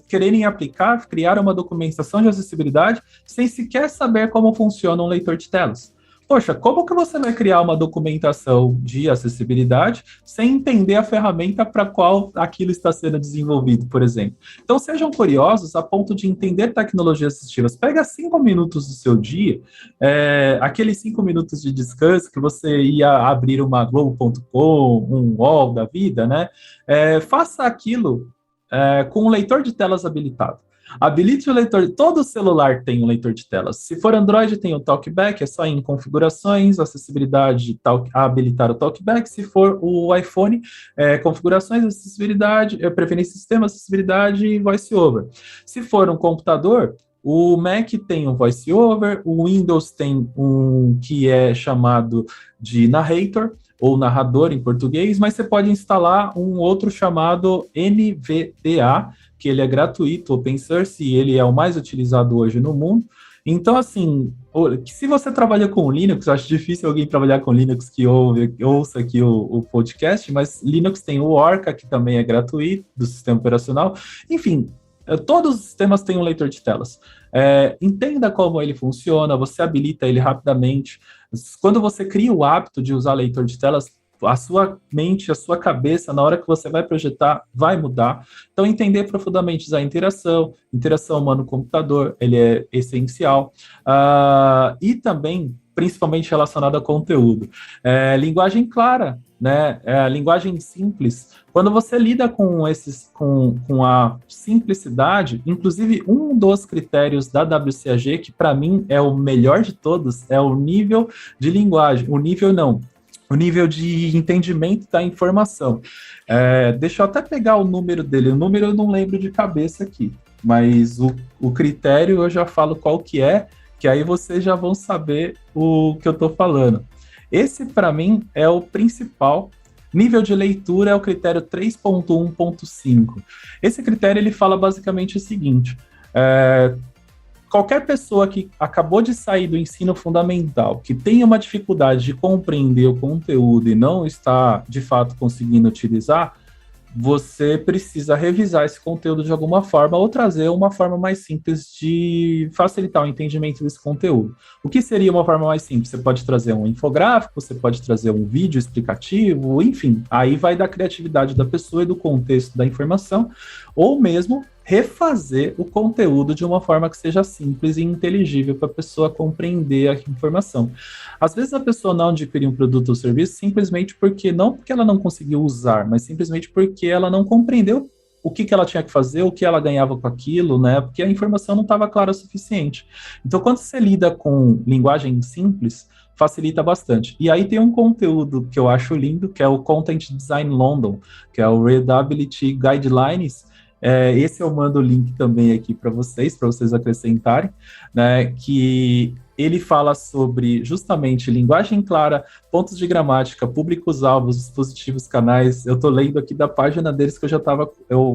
quererem aplicar, criar uma documentação de acessibilidade sem sequer saber como funciona um leitor de telas. Poxa, como que você vai criar uma documentação de acessibilidade sem entender a ferramenta para qual aquilo está sendo desenvolvido, por exemplo? Então, sejam curiosos a ponto de entender tecnologias assistivas. Pega 5 minutos do seu dia, aqueles 5 minutos de descanso que você ia abrir uma Globo.com, um UOL da vida, né? Faça aquilo com um leitor de telas habilitado. Habilite o leitor, todo celular tem um leitor de telas. Se for Android, tem o TalkBack, é só ir em configurações, acessibilidade, habilitar o TalkBack. Se for o iPhone, configurações, acessibilidade, preferência de sistema, acessibilidade e VoiceOver. Se for um computador, o Mac tem um VoiceOver, o Windows tem um que é chamado de Narrator, ou narrador em português, mas você pode instalar um outro chamado NVDA, que ele é gratuito, open source, e ele é o mais utilizado hoje no mundo. Então, assim, se você trabalha com Linux, eu acho difícil alguém trabalhar com Linux que ouça aqui o podcast, mas Linux tem o Orca, que também é gratuito, do sistema operacional. Enfim, todos os sistemas têm um leitor de telas. Entenda como ele funciona, você habilita ele rapidamente. Quando você cria o hábito de usar leitor de telas, a sua mente, a sua cabeça, na hora que você vai projetar, vai mudar. Então, entender profundamente a interação humano-computador, ele é essencial. E também, principalmente relacionado a conteúdo. Linguagem clara, né? Linguagem simples. Quando você lida com a simplicidade, inclusive um dos critérios da WCAG, que para mim é o melhor de todos, é o nível de linguagem. O nível de entendimento da informação. Deixa eu até pegar o número dele. O número eu não lembro de cabeça aqui, mas o critério eu já falo qual que é, que aí vocês já vão saber o que eu estou falando. Esse, para mim, é o principal. Nível de leitura é o critério 3.1.5. Esse critério ele fala basicamente o seguinte: qualquer pessoa que acabou de sair do ensino fundamental, que tenha uma dificuldade de compreender o conteúdo e não está, de fato, conseguindo utilizar, você precisa revisar esse conteúdo de alguma forma ou trazer uma forma mais simples de facilitar o entendimento desse conteúdo. O que seria uma forma mais simples? Você pode trazer um infográfico, você pode trazer um vídeo explicativo, enfim, aí vai da criatividade da pessoa e do contexto da informação, ou mesmo refazer o conteúdo de uma forma que seja simples e inteligível para a pessoa compreender a informação. Às vezes a pessoa não adquire um produto ou serviço simplesmente não porque ela não conseguiu usar, mas simplesmente porque ela não compreendeu o que ela tinha que fazer, o que ela ganhava com aquilo, né? Porque a informação não estava clara o suficiente. Então, quando você lida com linguagem simples, facilita bastante. E aí tem um conteúdo que eu acho lindo, que é o Content Design London, que é o Readability Guidelines. Esse eu mando o link também aqui para vocês acrescentarem, né, que ele fala sobre justamente linguagem clara, pontos de gramática, públicos-alvos, dispositivos, canais. Eu estou lendo aqui da página deles que eu já estava...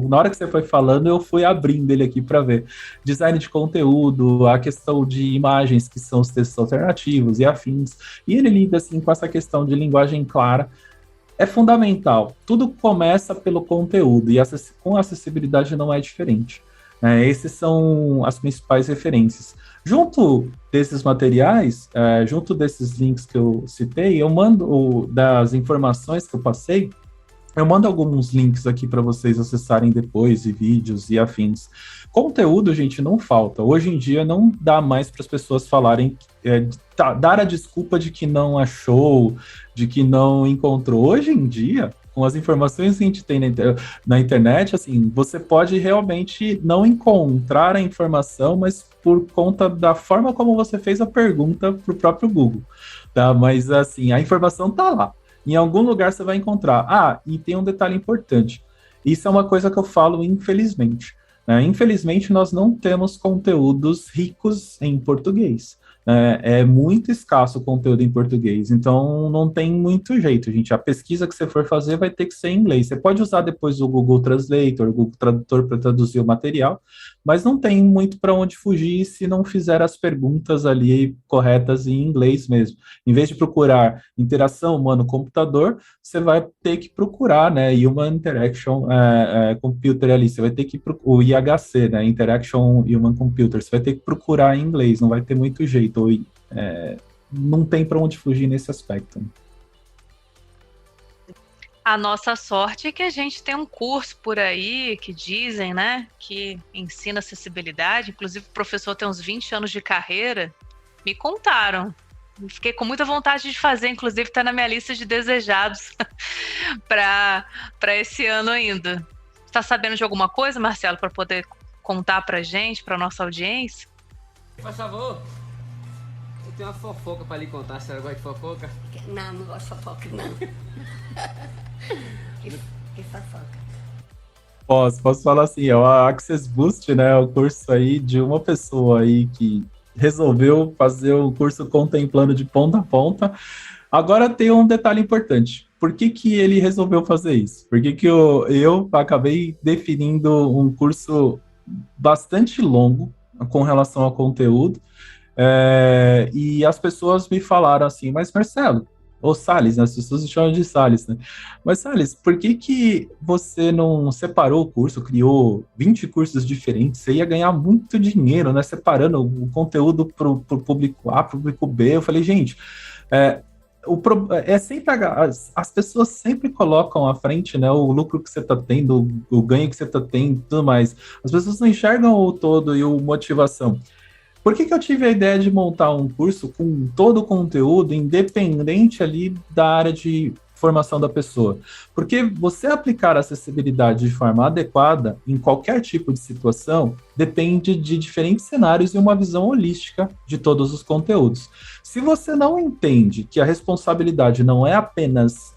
Na hora que você foi falando, eu fui abrindo ele aqui para ver. Design de conteúdo, a questão de imagens, que são os textos alternativos e afins. E ele lida assim, com essa questão de linguagem clara. É fundamental. Tudo começa pelo conteúdo, e com acessibilidade não é diferente. Esses são as principais referências. Junto desses materiais, junto desses links que eu citei, eu mando das informações que eu passei, eu mando alguns links aqui para vocês acessarem depois, e vídeos e afins. Conteúdo, gente, não falta. Hoje em dia não dá mais para as pessoas falarem, dar a desculpa de que não achou, de que não encontrou. Hoje em dia, com as informações que a gente tem na internet, assim, você pode realmente não encontrar a informação, mas por conta da forma como você fez a pergunta para o próprio Google, tá? Mas, assim, a informação está lá. Em algum lugar você vai encontrar. E tem um detalhe importante. Isso é uma coisa que eu falo, infelizmente. Infelizmente, nós não temos conteúdos ricos em português. É muito escasso o conteúdo em português, então não tem muito jeito, gente. A pesquisa que você for fazer vai ter que ser em inglês. Você pode usar depois o Google Translator, o Google Tradutor para traduzir o material, mas não tem muito para onde fugir se não fizer as perguntas ali corretas em inglês mesmo. Em vez de procurar interação humano-computador, você vai ter que procurar, né, Human Interaction Computer ali. Você vai ter que o IHC, né, Interaction Human Computer. Você vai ter que procurar em inglês, não vai ter muito jeito. Não tem para onde fugir nesse aspecto. A nossa sorte é que a gente tem um curso por aí que dizem, né, que ensina acessibilidade. Inclusive, o professor tem uns 20 anos de carreira. Me contaram. Fiquei com muita vontade de fazer, inclusive está na minha lista de desejados para esse ano ainda. Está sabendo de alguma coisa, Marcelo, para poder contar para gente, para nossa audiência? Por favor. Tem uma fofoca pra lhe contar, a senhora gosta de fofoca? Não gosto de fofoca, não. que fofoca? Posso falar assim, o Access Boost, né, o curso aí de uma pessoa aí que resolveu fazer o curso contemplando de ponta a ponta. Agora tem um detalhe importante. Por que ele resolveu fazer isso? Por que eu acabei definindo um curso bastante longo com relação ao conteúdo? E as pessoas me falaram assim, mas Marcelo, ou Salles, né? As pessoas chamam de Salles, né? Mas Salles, por que você não separou o curso, criou 20 cursos diferentes? Você ia ganhar muito dinheiro, né? Separando o conteúdo para o público A, público B. Eu falei, gente, sempre as pessoas sempre colocam à frente, né, o lucro que você está tendo, o ganho que você está tendo e tudo mais. As pessoas não enxergam o todo e a motivação. Por que eu tive a ideia de montar um curso com todo o conteúdo, independente ali da área de formação da pessoa? Porque você aplicar a acessibilidade de forma adequada em qualquer tipo de situação depende de diferentes cenários e uma visão holística de todos os conteúdos. Se você não entende que a responsabilidade não é apenas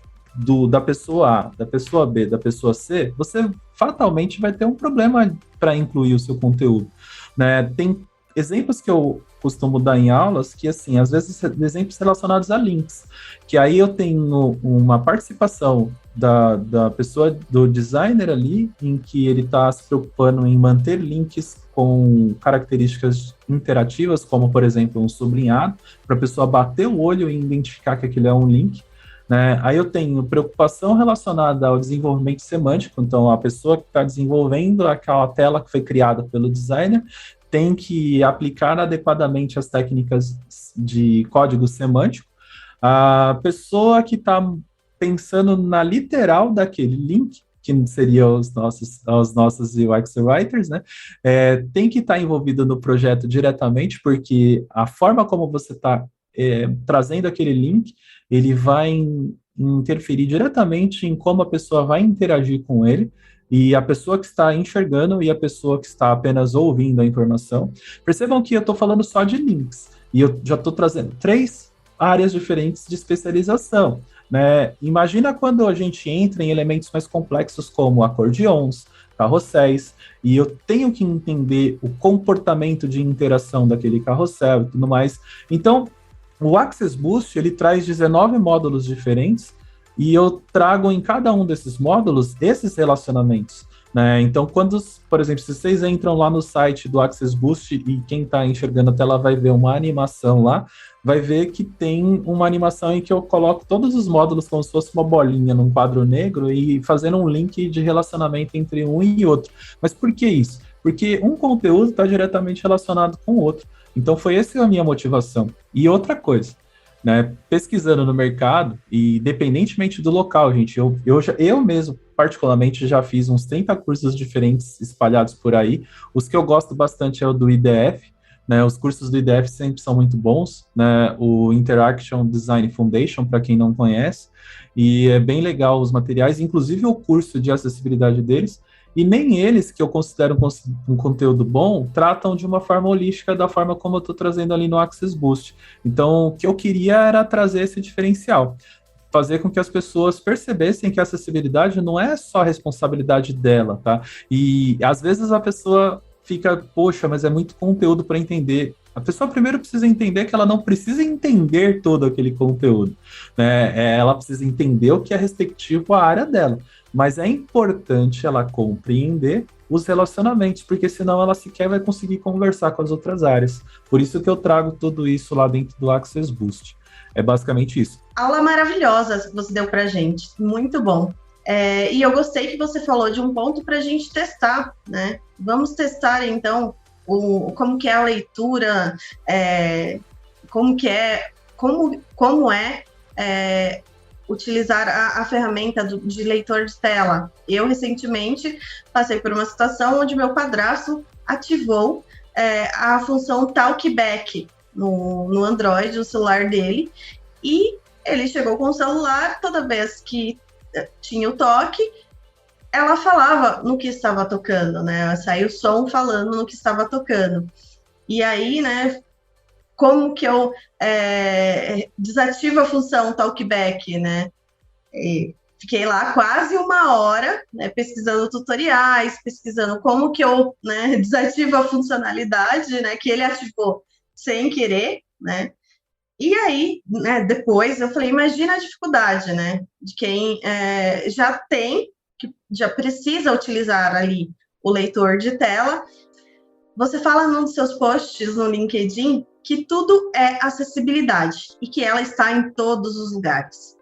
da pessoa A, da pessoa B, da pessoa C, você fatalmente vai ter um problema para incluir o seu conteúdo, né? Tem exemplos que eu costumo dar em aulas, que assim, às vezes exemplos relacionados a links, que aí eu tenho uma participação da pessoa, do designer ali, em que ele está se preocupando em manter links com características interativas, como por exemplo um sublinhado, para a pessoa bater o olho e identificar que aquilo é um link, né? Aí eu tenho preocupação relacionada ao desenvolvimento semântico, então a pessoa que está desenvolvendo aquela tela que foi criada pelo designer tem que aplicar adequadamente as técnicas de código semântico. A pessoa que está pensando na literal daquele link, que seriam os nossos UX Writers, né? Tem que estar envolvido no projeto diretamente, porque a forma como você está trazendo aquele link, ele vai interferir diretamente em como a pessoa vai interagir com ele, e a pessoa que está enxergando e a pessoa que está apenas ouvindo a informação. Percebam que eu estou falando só de links, e eu já estou trazendo 3 áreas diferentes de especialização, né? Imagina quando a gente entra em elementos mais complexos como acordeons, carrosséis, e eu tenho que entender o comportamento de interação daquele carrossel e tudo mais. Então, o Access Boost, ele traz 19 módulos diferentes, e eu trago em cada um desses módulos esses relacionamentos, né? Então, por exemplo, se vocês entram lá no site do Access Boost e quem está enxergando a tela vai ver uma animação lá, vai ver que tem uma animação em que eu coloco todos os módulos como se fosse uma bolinha num quadro negro e fazendo um link de relacionamento entre um e outro. Mas por que isso? Porque um conteúdo está diretamente relacionado com o outro. Então, foi essa a minha motivação. E outra coisa, né, pesquisando no mercado, e independentemente do local, gente, eu mesmo, particularmente, já fiz uns 30 cursos diferentes espalhados por aí. Os que eu gosto bastante é o do IDF, né, os cursos do IDF sempre são muito bons, né, o Interaction Design Foundation, para quem não conhece, e é bem legal os materiais, inclusive o curso de acessibilidade deles, e nem eles, que eu considero um conteúdo bom, tratam de uma forma holística da forma como eu estou trazendo ali no Access Boost. Então, o que eu queria era trazer esse diferencial, fazer com que as pessoas percebessem que a acessibilidade não é só a responsabilidade dela, tá? E às vezes a pessoa fica, poxa, mas é muito conteúdo para entender. A pessoa primeiro precisa entender que ela não precisa entender todo aquele conteúdo, né? Ela precisa entender o que é respectivo à área dela. Mas é importante ela compreender os relacionamentos, porque senão ela sequer vai conseguir conversar com as outras áreas. Por isso que eu trago tudo isso lá dentro do Access Boost. É basicamente isso. Aula maravilhosa que você deu pra gente, muito bom. E eu gostei que você falou de um ponto para a gente testar, né? Vamos testar, então, como que é a leitura, como é utilizar a ferramenta de leitor de tela. Eu, recentemente, passei por uma situação onde meu padrasto ativou a função Talkback no Android, no celular dele, e ele chegou com o celular, toda vez que tinha o toque, ela falava no que estava tocando, né? Saiu o som falando no que estava tocando. E aí, né, como que eu desativo a função Talkback, né? E fiquei lá quase 1 hora, né, pesquisando tutoriais, pesquisando como que eu, né, desativo a funcionalidade, né, que ele ativou sem querer, né? E aí, né, depois eu falei, imagina a dificuldade, né, de quem já precisa utilizar ali o leitor de tela. Você fala num dos seus posts no LinkedIn que tudo é acessibilidade e que ela está em todos os lugares.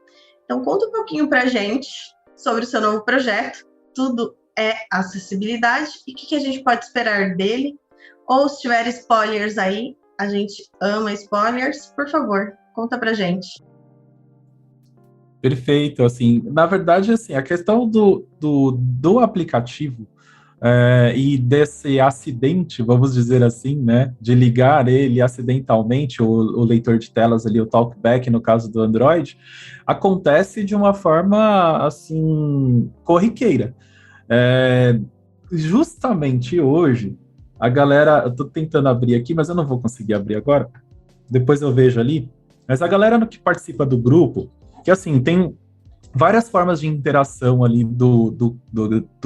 Então, conta um pouquinho para a gente sobre o seu novo projeto, Tudo é Acessibilidade, e o que a gente pode esperar dele. Ou se tiver spoilers aí, a gente ama spoilers, por favor, conta pra gente. Perfeito, assim, na verdade, assim, a questão do aplicativo e desse acidente, vamos dizer assim, né, de ligar ele acidentalmente, o leitor de telas ali, o Talkback, no caso do Android, acontece de uma forma, assim, corriqueira. Justamente hoje, a galera, eu tô tentando abrir aqui, mas eu não vou conseguir abrir agora, depois eu vejo ali, mas a galera que participa do grupo, que assim, tem várias formas de interação ali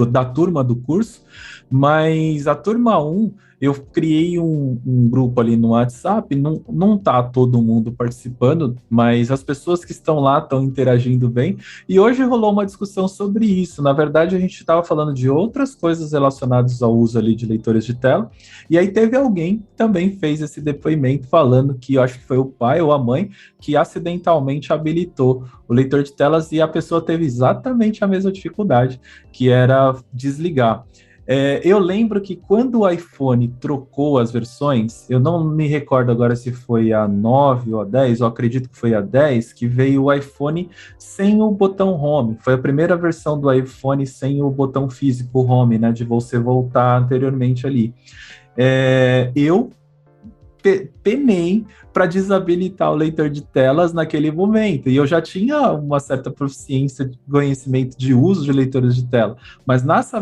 da turma do curso, mas a turma 1, eu criei um grupo ali no WhatsApp, não tá todo mundo participando, mas as pessoas que estão lá estão interagindo bem, e hoje rolou uma discussão sobre isso. Na verdade, a gente estava falando de outras coisas relacionadas ao uso ali de leitores de tela, e aí teve alguém que também fez esse depoimento falando que, eu acho que foi o pai ou a mãe, que acidentalmente habilitou o leitor de telas, e a pessoa teve exatamente a mesma dificuldade, que era desligar. Eu lembro que quando o iPhone trocou as versões, eu não me recordo agora se foi a 9 ou a 10, eu acredito que foi a 10, que veio o iPhone sem o botão Home. Foi a primeira versão do iPhone sem o botão físico Home, né, de você voltar anteriormente ali. Eu penei para desabilitar o leitor de telas naquele momento, e eu já tinha uma certa proficiência de conhecimento de uso de leitores de tela, mas nessa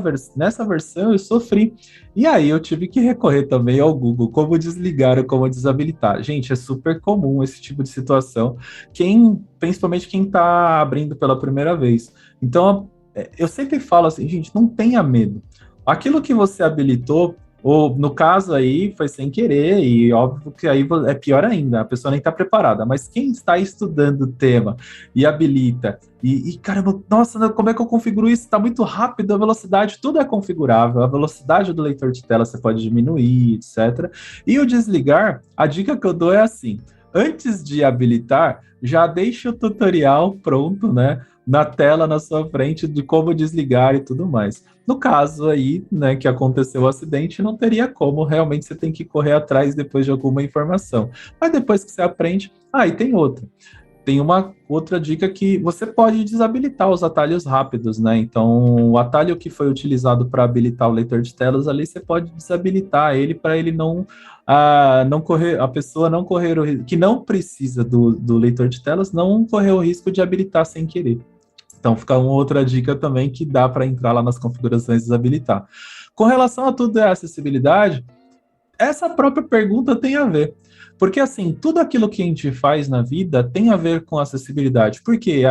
versão eu sofri, e aí eu tive que recorrer também ao Google, como desligar ou como desabilitar. Gente, é super comum esse tipo de situação, principalmente quem está abrindo pela primeira vez. Então, eu sempre falo assim, gente, não tenha medo. Aquilo que você habilitou, ou no caso aí foi sem querer, e óbvio que aí é pior ainda, a pessoa nem está preparada, mas quem está estudando o tema e habilita, e caramba, nossa, como é que eu configuro isso? Está muito rápido, a velocidade, tudo é configurável, a velocidade do leitor de tela você pode diminuir, etc. E o desligar, a dica que eu dou é assim, antes de habilitar, já deixa o tutorial pronto, né, na tela na sua frente de como desligar e tudo mais. No caso aí, né, que aconteceu o acidente, não teria como, realmente você tem que correr atrás depois de alguma informação. Mas depois que você aprende, e tem outra. Tem uma outra dica que você pode desabilitar os atalhos rápidos, né? Então, o atalho que foi utilizado para habilitar o leitor de telas ali, você pode desabilitar ele para ele não correr, a pessoa não correr o risco, que não precisa do leitor de telas, não correr o risco de habilitar sem querer. Então, fica uma outra dica também que dá para entrar lá nas configurações e desabilitar. Com relação a tudo é acessibilidade, essa própria pergunta tem a ver. Porque, assim, tudo aquilo que a gente faz na vida tem a ver com acessibilidade. Porque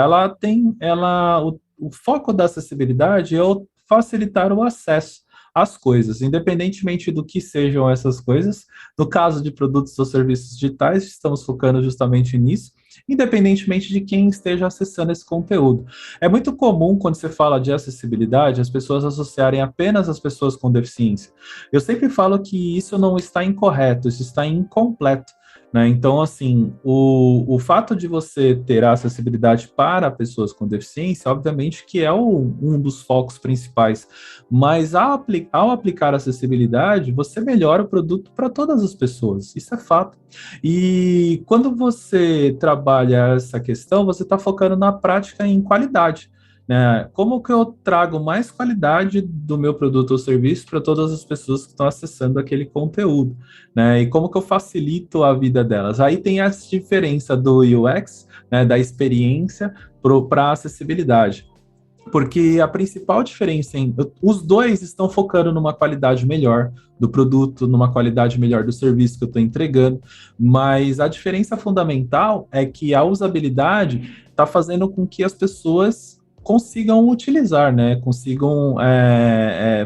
o foco da acessibilidade é facilitar o acesso às coisas, independentemente do que sejam essas coisas. No caso de produtos ou serviços digitais, estamos focando justamente nisso, independentemente de quem esteja acessando esse conteúdo. É muito comum, quando você fala de acessibilidade, as pessoas associarem apenas as pessoas com deficiência. Eu sempre falo que isso não está incorreto, isso está incompleto, né? Então, assim, o fato de você ter a acessibilidade para pessoas com deficiência, obviamente que é um dos focos principais, mas ao aplicar acessibilidade, você melhora o produto para todas as pessoas, isso é fato. E quando você trabalha essa questão, você está focando na prática em qualidade, né? Como que eu trago mais qualidade do meu produto ou serviço para todas as pessoas que estão acessando aquele conteúdo, né? E como que eu facilito a vida delas? Aí tem essa diferença do UX, né, da experiência para a acessibilidade. Porque a principal diferença, os dois estão focando numa qualidade melhor do produto, numa qualidade melhor do serviço que eu estou entregando, mas a diferença fundamental é que a usabilidade está fazendo com que as pessoas consigam utilizar, né? Consigam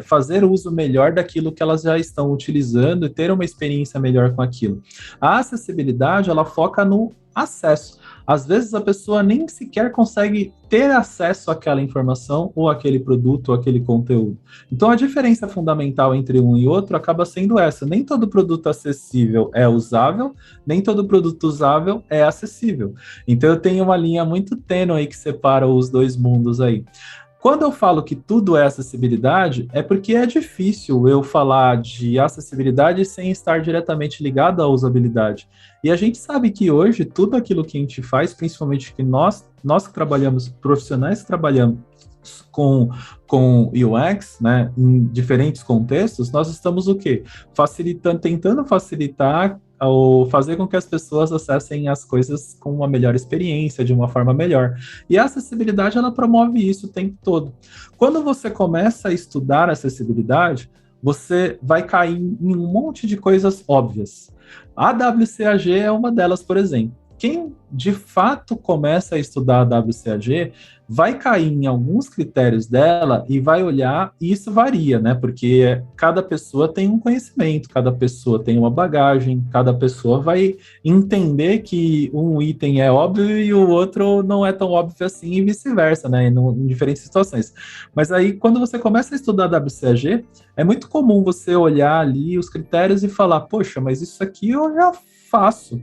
fazer uso melhor daquilo que elas já estão utilizando e ter uma experiência melhor com aquilo. A acessibilidade, ela foca no acesso. Às vezes a pessoa nem sequer consegue ter acesso àquela informação ou àquele produto ou àquele conteúdo. Então a diferença fundamental entre um e outro acaba sendo essa. Nem todo produto acessível é usável, nem todo produto usável é acessível. Então eu tenho uma linha muito tênue aí que separa os dois mundos aí. Quando eu falo que tudo é acessibilidade, é porque é difícil eu falar de acessibilidade sem estar diretamente ligado à usabilidade. E a gente sabe que hoje, tudo aquilo que a gente faz, principalmente que nós que trabalhamos, profissionais que trabalhamos com UX, né, em diferentes contextos, nós estamos o quê? Tentando facilitar ou fazer com que as pessoas acessem as coisas com uma melhor experiência, de uma forma melhor. E a acessibilidade, ela promove isso o tempo todo. Quando você começa a estudar acessibilidade, você vai cair em um monte de coisas óbvias. A WCAG é uma delas, por exemplo. quem de fato começa a estudar a WCAG vai cair em alguns critérios dela e vai olhar, e isso varia, né? Porque cada pessoa tem um conhecimento, cada pessoa tem uma bagagem, cada pessoa vai entender que um item é óbvio e o outro não é tão óbvio assim, e vice-versa, né? Em diferentes situações. Mas aí, quando você começa a estudar a WCAG, é muito comum você olhar ali os critérios e falar, poxa, mas isso aqui eu já faço.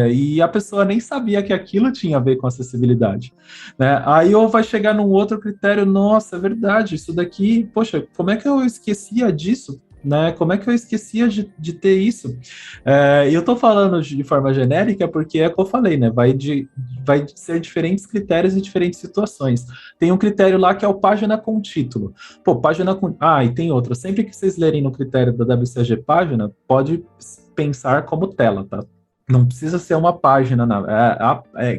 E a pessoa nem sabia que aquilo tinha a ver com acessibilidade, né? Aí ou vai chegar num outro critério, nossa, é verdade, isso daqui, poxa, como é que eu esquecia disso? Né? Como é que eu esquecia de ter isso? E eu tô falando de forma genérica porque é o que eu falei, né? Vai ser diferentes critérios e diferentes situações. Tem um critério lá que é o página com título. Pô, página com... Ah, e tem outra. Sempre que vocês lerem no critério da WCAG página, pode pensar como tela, tá? Não precisa ser uma página,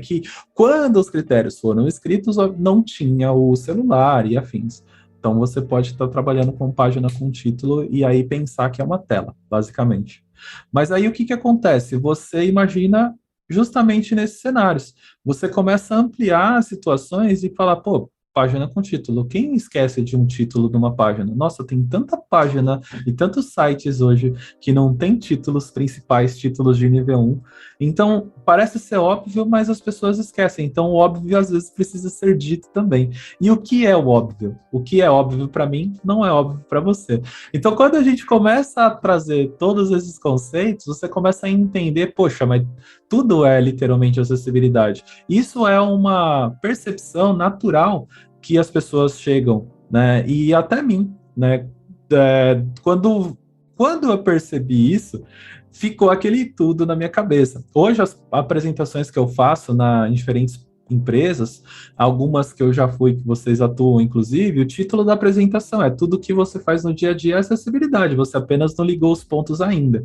que quando os critérios foram escritos, não tinha o celular e afins. Então, você pode estar trabalhando com página com título e aí pensar que é uma tela, basicamente. Mas aí, o que acontece? Você imagina justamente nesses cenários. Você começa a ampliar as situações e falar, pô, página com título. Quem esquece de um título de uma página? Nossa, tem tanta página e tantos sites hoje que não tem títulos principais, títulos de nível 1. Então, parece ser óbvio, mas as pessoas esquecem. Então, o óbvio, às vezes, precisa ser dito também. E o que é o óbvio? O que é óbvio para mim, não é óbvio para você. Então, quando a gente começa a trazer todos esses conceitos, você começa a entender, poxa, mas tudo é literalmente acessibilidade. Isso é uma percepção natural que as pessoas chegam, né? E até mim, né? Quando eu percebi isso, ficou aquele tudo na minha cabeça. Hoje, as apresentações que eu faço em diferentes empresas, algumas que eu já fui, que vocês atuam, inclusive, o título da apresentação é tudo que você faz no dia a dia é acessibilidade, você apenas não ligou os pontos ainda.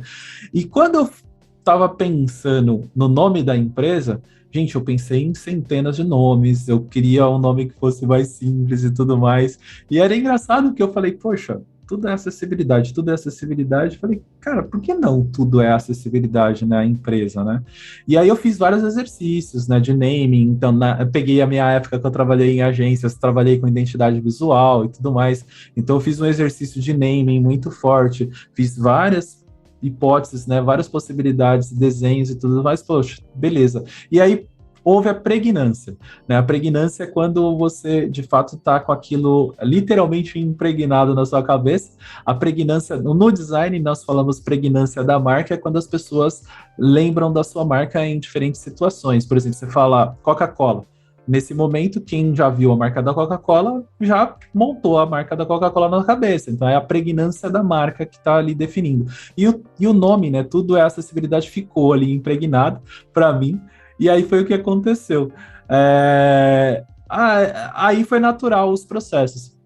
E quando eu estava pensando no nome da empresa, gente, eu pensei em centenas de nomes, eu queria um nome que fosse mais simples e tudo mais, e era engraçado que eu falei, poxa, tudo é acessibilidade, tudo é acessibilidade. Falei, cara, por que não tudo é acessibilidade na empresa, né? E aí eu fiz vários exercícios, né, de naming. Então, eu peguei a minha época que eu trabalhei em agências, trabalhei com identidade visual e tudo mais. Então, eu fiz um exercício de naming muito forte, fiz várias hipóteses, né, várias possibilidades, desenhos e tudo mais. Poxa, beleza. E aí, houve a pregnância, né? A pregnância é quando você, de fato, está com aquilo literalmente impregnado na sua cabeça. A pregnância, no design, nós falamos pregnância da marca, é quando as pessoas lembram da sua marca em diferentes situações. Por exemplo, você fala Coca-Cola. Nesse momento, quem já viu a marca da Coca-Cola já montou a marca da Coca-Cola na cabeça. Então, é a pregnância da marca que está ali definindo. E o nome, né? Tudo é acessibilidade, ficou ali impregnado para mim. E aí foi o que aconteceu. Aí foi natural os processos.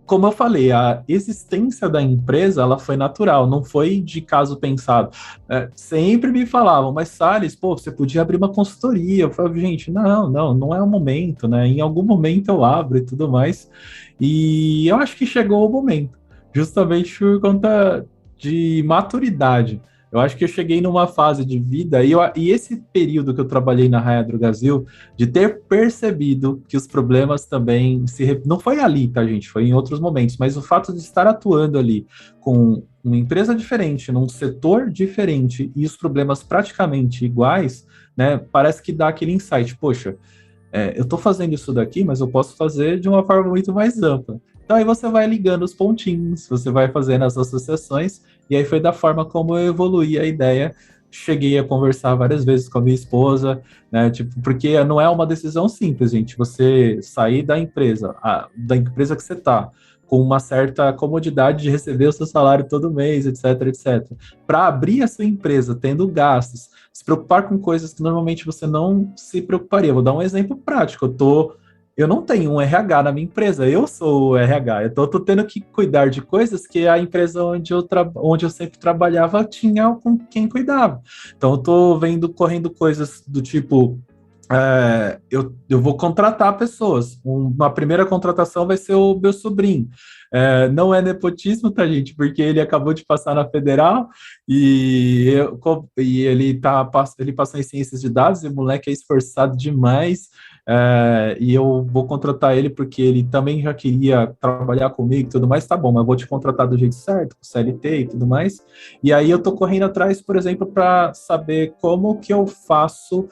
Como eu falei, a existência da empresa, ela foi natural, não foi de caso pensado. Sempre me falavam, mas Salles, pô, você podia abrir uma consultoria. Eu falava, gente, não é o momento, né? Em algum momento eu abro e tudo mais. E eu acho que chegou o momento, justamente por conta de maturidade. Eu acho que eu cheguei numa fase de vida, e esse período que eu trabalhei na Raia Drogasil, de ter percebido que os problemas também não foi ali, tá, gente? Foi em outros momentos, mas o fato de estar atuando ali com uma empresa diferente, num setor diferente, e os problemas praticamente iguais, né? Parece que dá aquele insight, poxa, eu tô fazendo isso daqui, mas eu posso fazer de uma forma muito mais ampla. Então aí você vai ligando os pontinhos, você vai fazendo as associações, e aí foi da forma como eu evoluí a ideia. Cheguei a conversar várias vezes com a minha esposa, né? Tipo, porque não é uma decisão simples, gente. Você sair da empresa que você está, com uma certa comodidade de receber o seu salário todo mês, etc, etc. Para abrir a sua empresa, tendo gastos, se preocupar com coisas que normalmente você não se preocuparia. Vou dar um exemplo prático. Eu não tenho um RH na minha empresa, eu sou o RH, então eu tô tendo que cuidar de coisas que a empresa onde eu sempre trabalhava tinha com quem cuidava. Então eu tô correndo coisas do tipo eu vou contratar pessoas. Uma primeira contratação vai ser o meu sobrinho. Não é nepotismo, tá, gente? Porque ele acabou de passar na federal e ele passou em ciências de dados e o moleque é esforçado demais. E eu vou contratar ele porque ele também já queria trabalhar comigo e tudo mais, tá bom, mas eu vou te contratar do jeito certo, com CLT e tudo mais. E aí eu tô correndo atrás, por exemplo, para saber como que eu faço.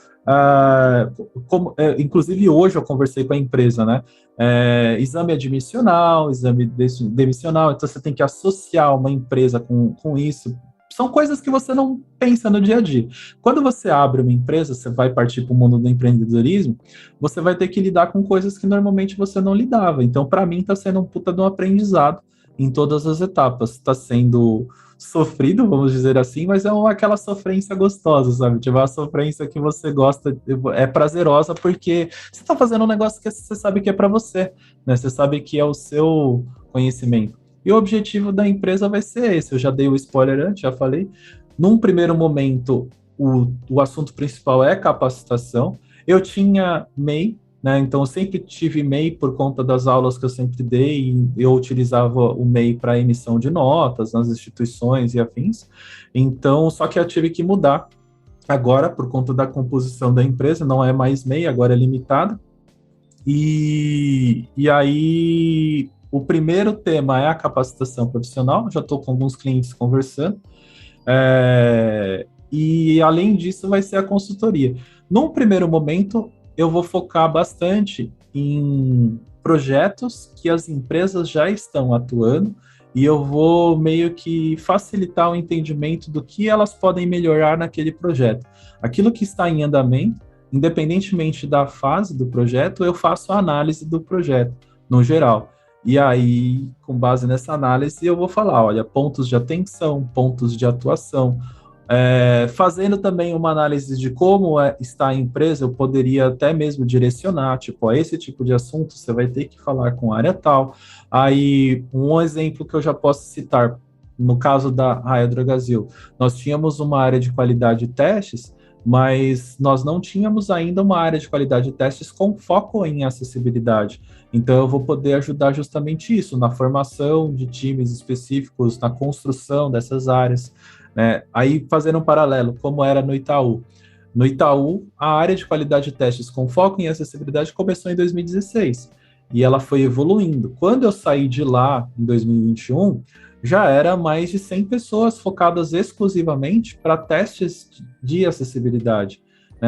Inclusive hoje eu conversei com a empresa, né? Exame admissional, exame demissional, então você tem que associar uma empresa com isso. São coisas que você não pensa no dia a dia. Quando você abre uma empresa, você vai partir para o mundo do empreendedorismo, você vai ter que lidar com coisas que normalmente você não lidava. Então, para mim, está sendo um puta de um aprendizado em todas as etapas. Está sendo sofrido, vamos dizer assim, mas é aquela sofrência gostosa, sabe? Tipo, a sofrência que você gosta, é prazerosa, porque você está fazendo um negócio que você sabe que é para você, né? Você sabe que é o seu conhecimento. E o objetivo da empresa vai ser esse. Eu já dei o spoiler antes, já falei. Num primeiro momento, o assunto principal é capacitação. Eu tinha MEI, né? Então eu sempre tive MEI por conta das aulas que eu sempre dei, e eu utilizava o MEI para emissão de notas nas instituições e afins. Então, só que eu tive que mudar agora, por conta da composição da empresa, não é mais MEI, agora é limitada. E aí... O primeiro tema é a capacitação profissional, já estou com alguns clientes conversando, e além disso vai ser a consultoria. Num primeiro momento, eu vou focar bastante em projetos que as empresas já estão atuando, e eu vou meio que facilitar o entendimento do que elas podem melhorar naquele projeto. Aquilo que está em andamento, independentemente da fase do projeto, eu faço a análise do projeto, no geral. E aí, com base nessa análise, eu vou falar, olha, pontos de atenção, pontos de atuação. Fazendo também uma análise de como está a empresa, eu poderia até mesmo direcionar, tipo, esse tipo de assunto você vai ter que falar com a área tal. Aí, um exemplo que eu já posso citar, no caso da Raia Drogasil, nós tínhamos uma área de qualidade de testes, mas nós não tínhamos ainda uma área de qualidade de testes com foco em acessibilidade. Então, eu vou poder ajudar justamente isso, na formação de times específicos, na construção dessas áreas, né? Aí, fazendo um paralelo, como era no Itaú. No Itaú, a área de qualidade de testes com foco em acessibilidade começou em 2016, e ela foi evoluindo. Quando eu saí de lá, em 2021, já era mais de 100 pessoas focadas exclusivamente para testes de acessibilidade.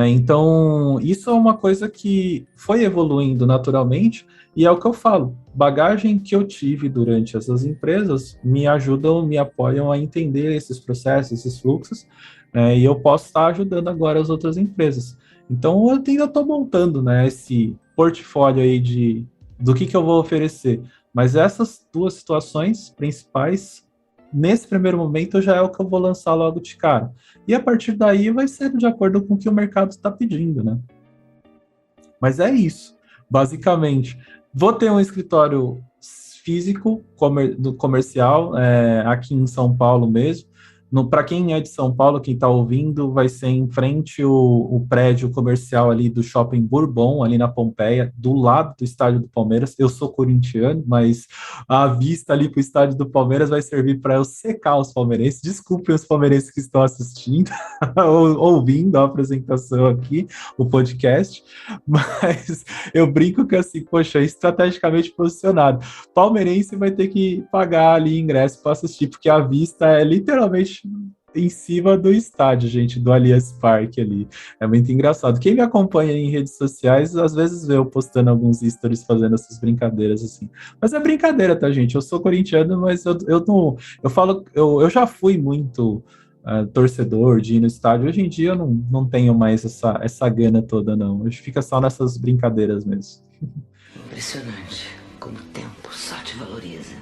Então, isso é uma coisa que foi evoluindo naturalmente, e é o que eu falo, bagagem que eu tive durante essas empresas me ajudam, me apoiam a entender esses processos, esses fluxos, e eu posso estar ajudando agora as outras empresas. Então, eu ainda estou montando, né, esse portfólio aí do que eu vou oferecer. Mas essas duas situações principais, nesse primeiro momento, já é o que eu vou lançar logo de cara. E a partir daí vai ser de acordo com o que o mercado está pedindo, né? Mas é isso, basicamente. Vou ter um escritório físico, comercial, aqui em São Paulo mesmo. Para quem é de São Paulo, quem está ouvindo, vai ser em frente o prédio comercial ali do Shopping Bourbon, ali na Pompeia, do lado do estádio do Palmeiras. Eu sou corintiano, mas a vista ali para o estádio do Palmeiras vai servir para eu secar os palmeirenses. Desculpem os palmeirenses que estão assistindo, ou ouvindo a apresentação aqui, o podcast, mas eu brinco que assim, poxa, estrategicamente posicionado. Palmeirense vai ter que pagar ali ingresso para assistir, porque a vista é literalmente em cima do estádio, gente, do Allianz Parque ali. É muito engraçado. Quem me acompanha em redes sociais, às vezes vê eu postando alguns stories fazendo essas brincadeiras assim. Mas é brincadeira, tá, gente? Eu sou corintiano, mas eu já fui muito torcedor de ir no estádio. Hoje em dia eu não tenho mais essa gana toda, não. A gente fica só nessas brincadeiras mesmo. Impressionante como o tempo só te valoriza.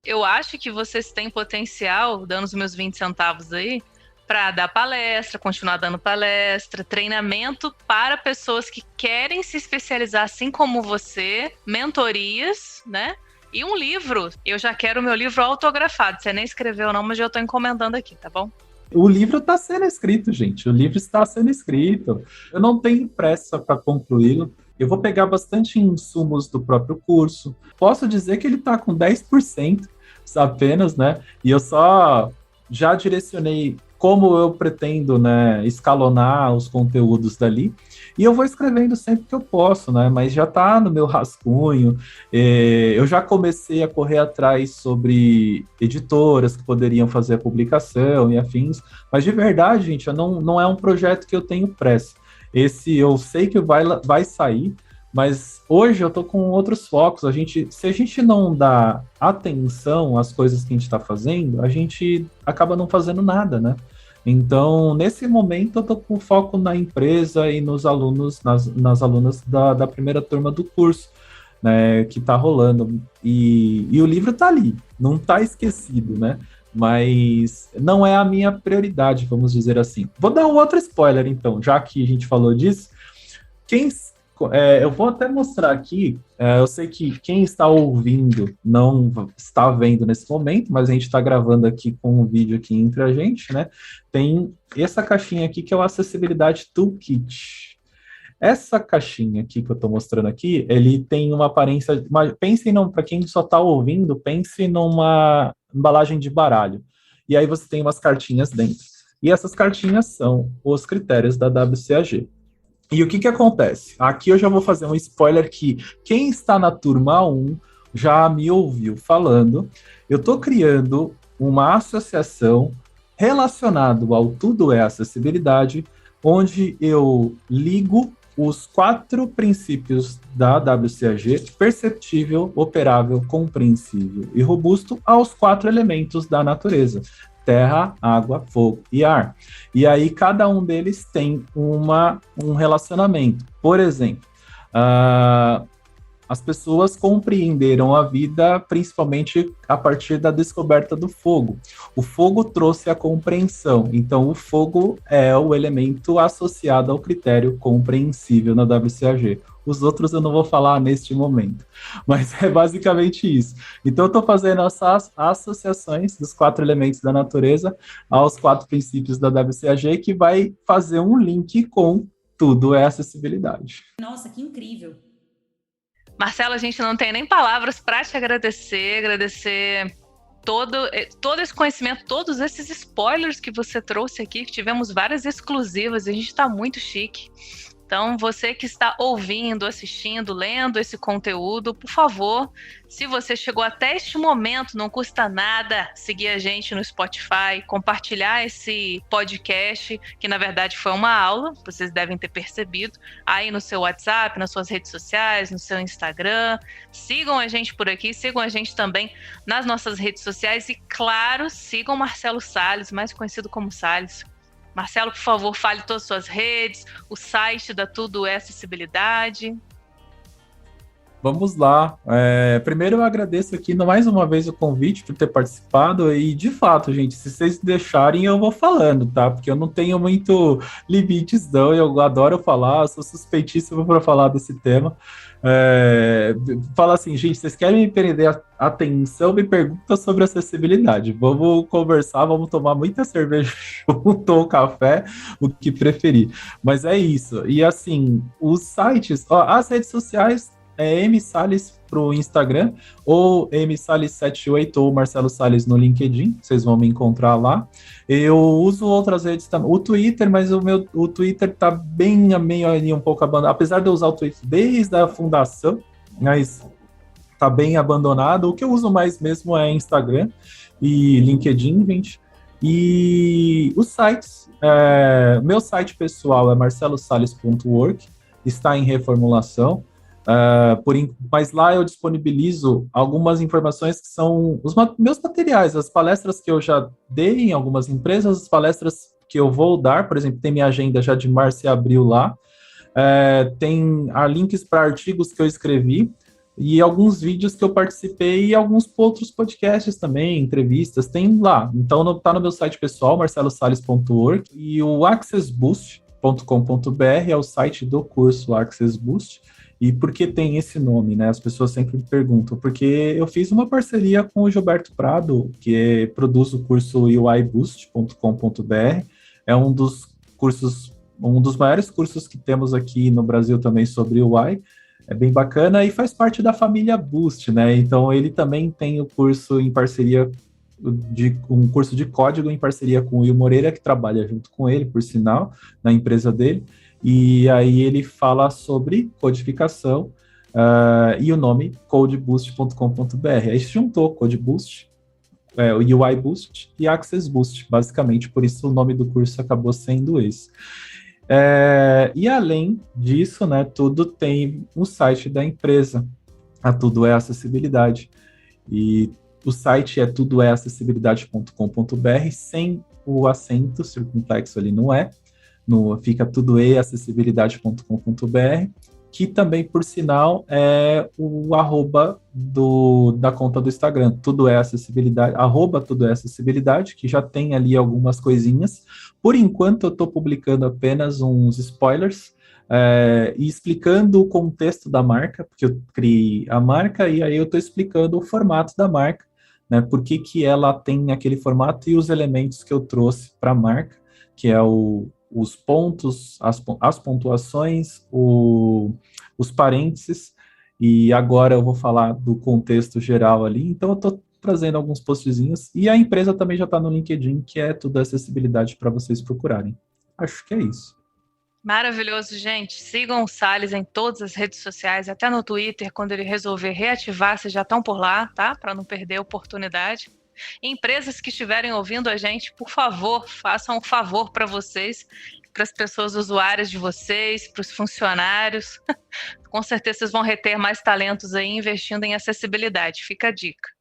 Eu acho que vocês têm potencial, dando os meus 20 centavos aí, para dar palestra, continuar dando palestra, treinamento para pessoas que querem se especializar assim como você, mentorias, né? E um livro. Eu já quero o meu livro autografado. Você nem escreveu não, mas eu tô encomendando aqui, tá bom? O livro está sendo escrito, gente. O livro está sendo escrito. Eu não tenho pressa para concluí-lo. Eu vou pegar bastante insumos do próprio curso. Posso dizer que ele está com 10% apenas, né? E eu só já direcionei como eu pretendo, né, escalonar os conteúdos dali, e eu vou escrevendo sempre que eu posso, né, mas já está no meu rascunho. Eu já comecei a correr atrás sobre editoras que poderiam fazer a publicação e afins, mas de verdade, gente, não é um projeto que eu tenho pressa. Esse eu sei que vai sair, mas hoje eu tô com outros focos. Se a gente não dá atenção às coisas que a gente está fazendo, a gente acaba não fazendo nada, né? Então, nesse momento, eu tô com foco na empresa e nos alunos, nas alunas da primeira turma do curso, né, que tá rolando. E o livro tá ali, não tá esquecido, né? Mas não é a minha prioridade, vamos dizer assim. Vou dar um outro spoiler, então, já que a gente falou disso. Eu vou até mostrar aqui, eu sei que quem está ouvindo não está vendo nesse momento, mas a gente está gravando aqui com um vídeo aqui entre a gente, né? Tem essa caixinha aqui que é o Acessibilidade Toolkit. Essa caixinha aqui que eu estou mostrando aqui, ele tem uma aparência... Pensem, para quem só está ouvindo, pense numa embalagem de baralho. E aí você tem umas cartinhas dentro. E essas cartinhas são os critérios da WCAG. E o que acontece? Aqui eu já vou fazer um spoiler que quem está na turma 1 já me ouviu falando. Eu estou criando uma associação relacionada ao Tudo é Acessibilidade, onde eu ligo os 4 princípios da WCAG, perceptível, operável, compreensível e robusto, aos 4 elementos da natureza: terra, água, fogo e ar. E aí cada um deles tem um relacionamento. Por exemplo, as pessoas compreenderam a vida principalmente a partir da descoberta do fogo. O fogo trouxe a compreensão, então o fogo é o elemento associado ao critério compreensível na WCAG. Os outros eu não vou falar neste momento, mas é basicamente isso. Então eu estou fazendo essas associações dos 4 elementos da natureza aos 4 princípios da WCAG, que vai fazer um link com Tudo é Acessibilidade. Nossa, que incrível! Marcelo, a gente não tem nem palavras para te agradecer todo esse conhecimento, todos esses spoilers que você trouxe aqui, que tivemos várias exclusivas, a gente está muito chique. Então, você que está ouvindo, assistindo, lendo esse conteúdo, por favor, se você chegou até este momento, não custa nada seguir a gente no Spotify, compartilhar esse podcast, que na verdade foi uma aula, vocês devem ter percebido, aí no seu WhatsApp, nas suas redes sociais, no seu Instagram. Sigam a gente por aqui, sigam a gente também nas nossas redes sociais e, claro, sigam Marcelo Salles, mais conhecido como Salles. Marcelo, por favor, fale todas as suas redes, o site da Tudo é Acessibilidade. Vamos lá. Primeiro eu agradeço aqui mais uma vez o convite por ter participado e, de fato, gente, se vocês deixarem eu vou falando, tá? Porque eu não tenho muito limites, não. Eu adoro falar, sou suspeitíssimo para falar desse tema. Fala assim, gente, vocês querem me prender a atenção, me pergunta sobre acessibilidade. Vamos conversar, vamos tomar muita cerveja junto ou café, o que preferir. Mas é isso. E assim, os sites, as redes sociais, msalles pro Instagram, ou msalles78 ou Marcelo Salles no LinkedIn, vocês vão me encontrar lá. Eu uso outras redes também, o Twitter, mas o Twitter tá bem meio ali, um pouco abandonado, apesar de eu usar o Twitter desde a fundação, mas tá bem abandonado. O que eu uso mais mesmo é Instagram e LinkedIn, gente. E os sites, meu site pessoal é marcelosales.org, está em reformulação. Mas lá eu disponibilizo algumas informações que são os meus materiais, as palestras que eu já dei em algumas empresas, as palestras que eu vou dar, por exemplo, tem minha agenda já de março e abril lá, tem links para artigos que eu escrevi e alguns vídeos que eu participei e alguns outros podcasts também, entrevistas, tem lá. Então tá no meu site pessoal, marcelosales.org, e o accessboost.com.br é o site do curso Access Boost. E por que tem esse nome, né? As pessoas sempre me perguntam. Porque eu fiz uma parceria com o Gilberto Prado, que produz o curso uiboost.com.br. É um dos maiores cursos que temos aqui no Brasil também sobre UI. É bem bacana e faz parte da família Boost, né? Então ele também tem o curso em parceria um curso de código em parceria com o Will Moreira, que trabalha junto com ele, por sinal, na empresa dele. E aí ele fala sobre codificação e o nome codeboost.com.br. Aí se juntou CodeBoost, o UI Boost e Access Boost, basicamente, por isso o nome do curso acabou sendo esse. E além disso, né, tudo tem o site da empresa, a Tudo é Acessibilidade. E o site é tudoeacessibilidade.com.br, sem o acento circunflexo ali no E. Fica tudoeacessibilidade.com.br, que também, por sinal, é o arroba da conta do Instagram, tudo é acessibilidade, arroba tudo é acessibilidade, que já tem ali algumas coisinhas. Por enquanto, eu estou publicando apenas uns spoilers e explicando o contexto da marca, porque eu criei a marca e aí eu estou explicando o formato da marca, né, por que ela tem aquele formato e os elementos que eu trouxe para a marca, que é os pontos, as pontuações, os parênteses, e agora eu vou falar do contexto geral ali, então eu estou trazendo alguns postzinhos, e a empresa também já está no LinkedIn, que é Tudo Acessibilidade para vocês procurarem. Acho que é isso. Maravilhoso, gente. Sigam o Salles em todas as redes sociais, até no Twitter, quando ele resolver reativar, vocês já estão por lá, tá? Para não perder a oportunidade. Empresas que estiverem ouvindo a gente, por favor, façam um favor para vocês, para as pessoas usuárias de vocês, para os funcionários. Com certeza vocês vão reter mais talentos aí investindo em acessibilidade. Fica a dica.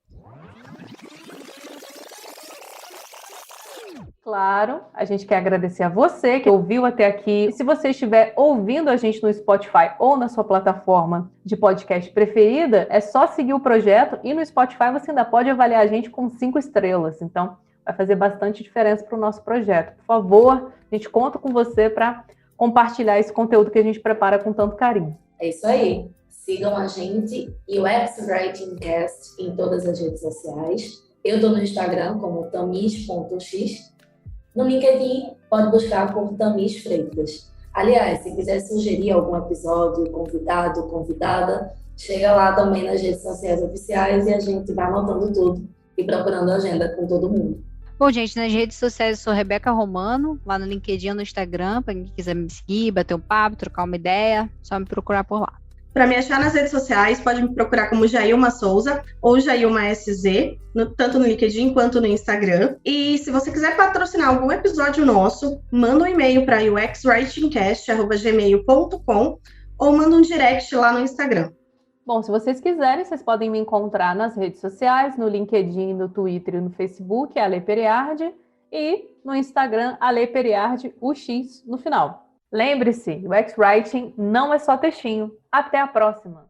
Claro, a gente quer agradecer a você que ouviu até aqui. E se você estiver ouvindo a gente no Spotify ou na sua plataforma de podcast preferida, é só seguir o projeto e no Spotify você ainda pode avaliar a gente com 5 estrelas. Então, vai fazer bastante diferença para o nosso projeto. Por favor, a gente conta com você para compartilhar esse conteúdo que a gente prepara com tanto carinho. É isso aí. Sigam a gente e o UX Writing Cast em todas as redes sociais. Eu estou no Instagram como tamis.x. No LinkedIn, pode buscar por Tamis Freitas. Aliás, se quiser sugerir algum episódio, convidado, convidada, chega lá também nas redes sociais oficiais e a gente vai anotando tudo e procurando agenda com todo mundo. Bom, gente, nas redes sociais eu sou Rebeca Romano, lá no LinkedIn, no Instagram, para quem quiser me seguir, bater um papo, trocar uma ideia, só me procurar por lá. Para me achar nas redes sociais, pode me procurar como Jailma Souza ou Jailma SZ, tanto no LinkedIn quanto no Instagram. E se você quiser patrocinar algum episódio nosso, manda um e-mail para uxwritingcast@gmail.com ou manda um direct lá no Instagram. Bom, se vocês quiserem, vocês podem me encontrar nas redes sociais, no LinkedIn, no Twitter e no Facebook, Ale Periardi, e no Instagram, Ale Periardi, o X no final. Lembre-se, o UX Writing não é só textinho. Até a próxima!